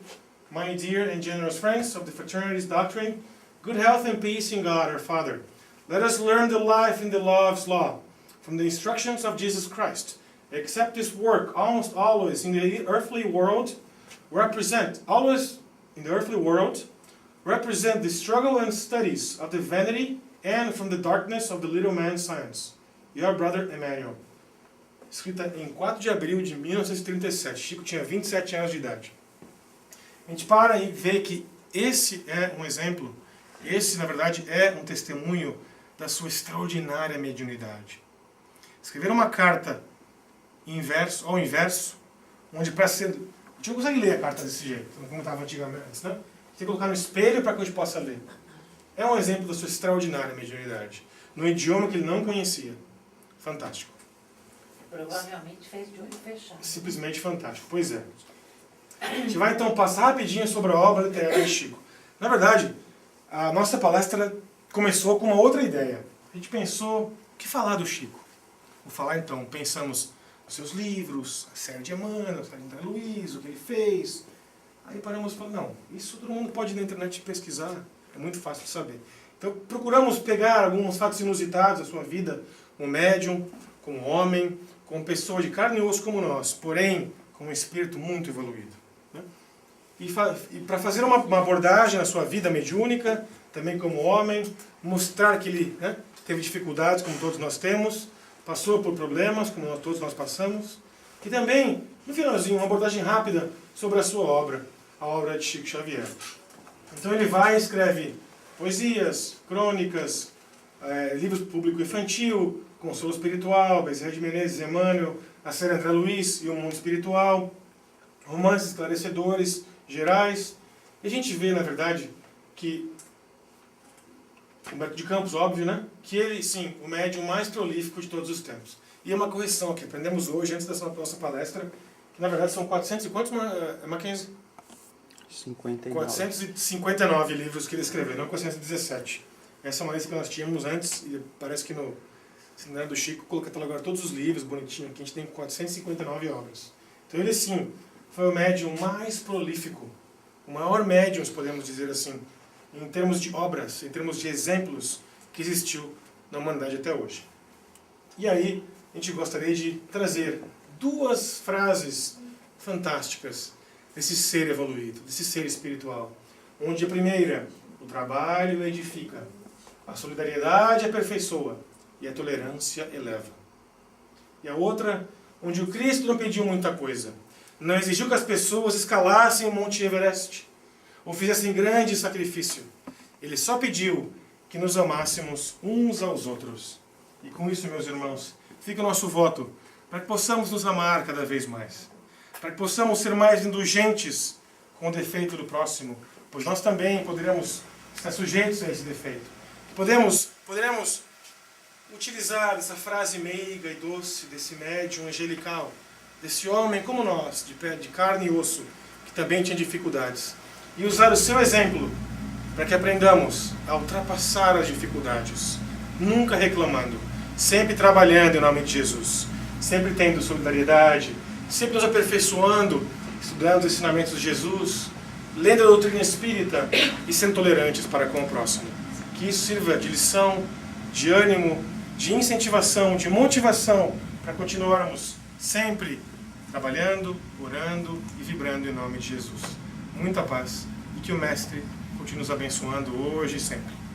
My dear and generous friends of the fraternity's doctrine, good health and peace in God our Father. Let us learn the life in the love's law, from the instructions of Jesus Christ. Accept this work almost always in the earthly world, represent the struggle and studies of the vanity and from the darkness of the little man's science. Your brother Emmanuel. Escrita em 4 de abril de 1937. Chico tinha 27 anos de idade. A gente para e vê que esse é um exemplo, esse na verdade é um testemunho da sua extraordinária mediunidade. Escrever uma carta ao inverso, onde para ser... A gente não consegue ler a carta desse jeito, como estava antigamente, né? Tem que colocar no espelho para que a gente possa ler. É um exemplo da sua extraordinária mediunidade, no idioma que ele não conhecia. Fantástico. Provavelmente fez de olho fechado. Simplesmente fantástico, pois é. A gente vai então passar rapidinho sobre a obra literária de Chico. Na verdade, a nossa palestra começou com uma outra ideia. A gente pensou, o que falar do Chico? Vou falar então, pensamos nos seus livros, a série de Emmanuel, a série de André Luiz, o que ele fez. Aí paramos e falamos, não, isso todo mundo pode ir na internet pesquisar, é muito fácil de saber. Então procuramos pegar alguns fatos inusitados da sua vida, como médium, como homem, como pessoa de carne e osso como nós, porém com um espírito muito evoluído. Né? E para fazer uma abordagem na sua vida mediúnica, também como homem, mostrar que ele teve dificuldades, como todos nós temos, passou por problemas, como todos nós passamos, e também, no finalzinho, uma abordagem rápida sobre a sua obra, a obra de Chico Xavier. Então ele vai e escreve poesias, crônicas, livros público infantil, Consolo Espiritual, Bezerra de Menezes, Emmanuel, a série André Luiz e o Mundo Espiritual, romances esclarecedores, gerais. E a gente vê, na verdade, que Humberto de Campos, óbvio, né? Que ele, sim, o médium mais prolífico de todos os tempos. E uma correção que aprendemos hoje, antes dessa nossa palestra, que na verdade são 400 e quantos, Mackenzie? 59. 459 livros que ele escreveu, não 417. Essa é uma lista que nós tínhamos antes, e parece que no seminário do Chico coloca agora todos os livros bonitinho, aqui a gente tem 459 obras. Então ele sim, foi o médium mais prolífico, o maior médium, podemos dizer assim, em termos de obras, em termos de exemplos que existiu na humanidade até hoje. E aí, a gente gostaria de trazer duas frases fantásticas desse ser evoluído, desse ser espiritual. Onde a primeira, o trabalho edifica, a solidariedade aperfeiçoa e a tolerância eleva. E a outra, onde o Cristo não pediu muita coisa, não exigiu que as pessoas escalassem o Monte Everest ou fizessem grande sacrifício. Ele só pediu que nos amássemos uns aos outros. E com isso, meus irmãos, fica o nosso voto para que possamos nos amar cada vez mais, para que possamos ser mais indulgentes com o defeito do próximo, pois nós também poderemos estar sujeitos a esse defeito. Poderemos utilizar essa frase meiga e doce desse médium angelical, desse homem como nós, de carne e osso, que também tinha dificuldades, e usar o seu exemplo para que aprendamos a ultrapassar as dificuldades, nunca reclamando, sempre trabalhando em nome de Jesus, sempre tendo solidariedade, sempre nos aperfeiçoando, estudando os ensinamentos de Jesus, lendo a doutrina espírita e sendo tolerantes para com o próximo. Que isso sirva de lição, de ânimo, de incentivação, de motivação para continuarmos sempre trabalhando, orando e vibrando em nome de Jesus. Muita paz e que o Mestre continue nos abençoando hoje e sempre.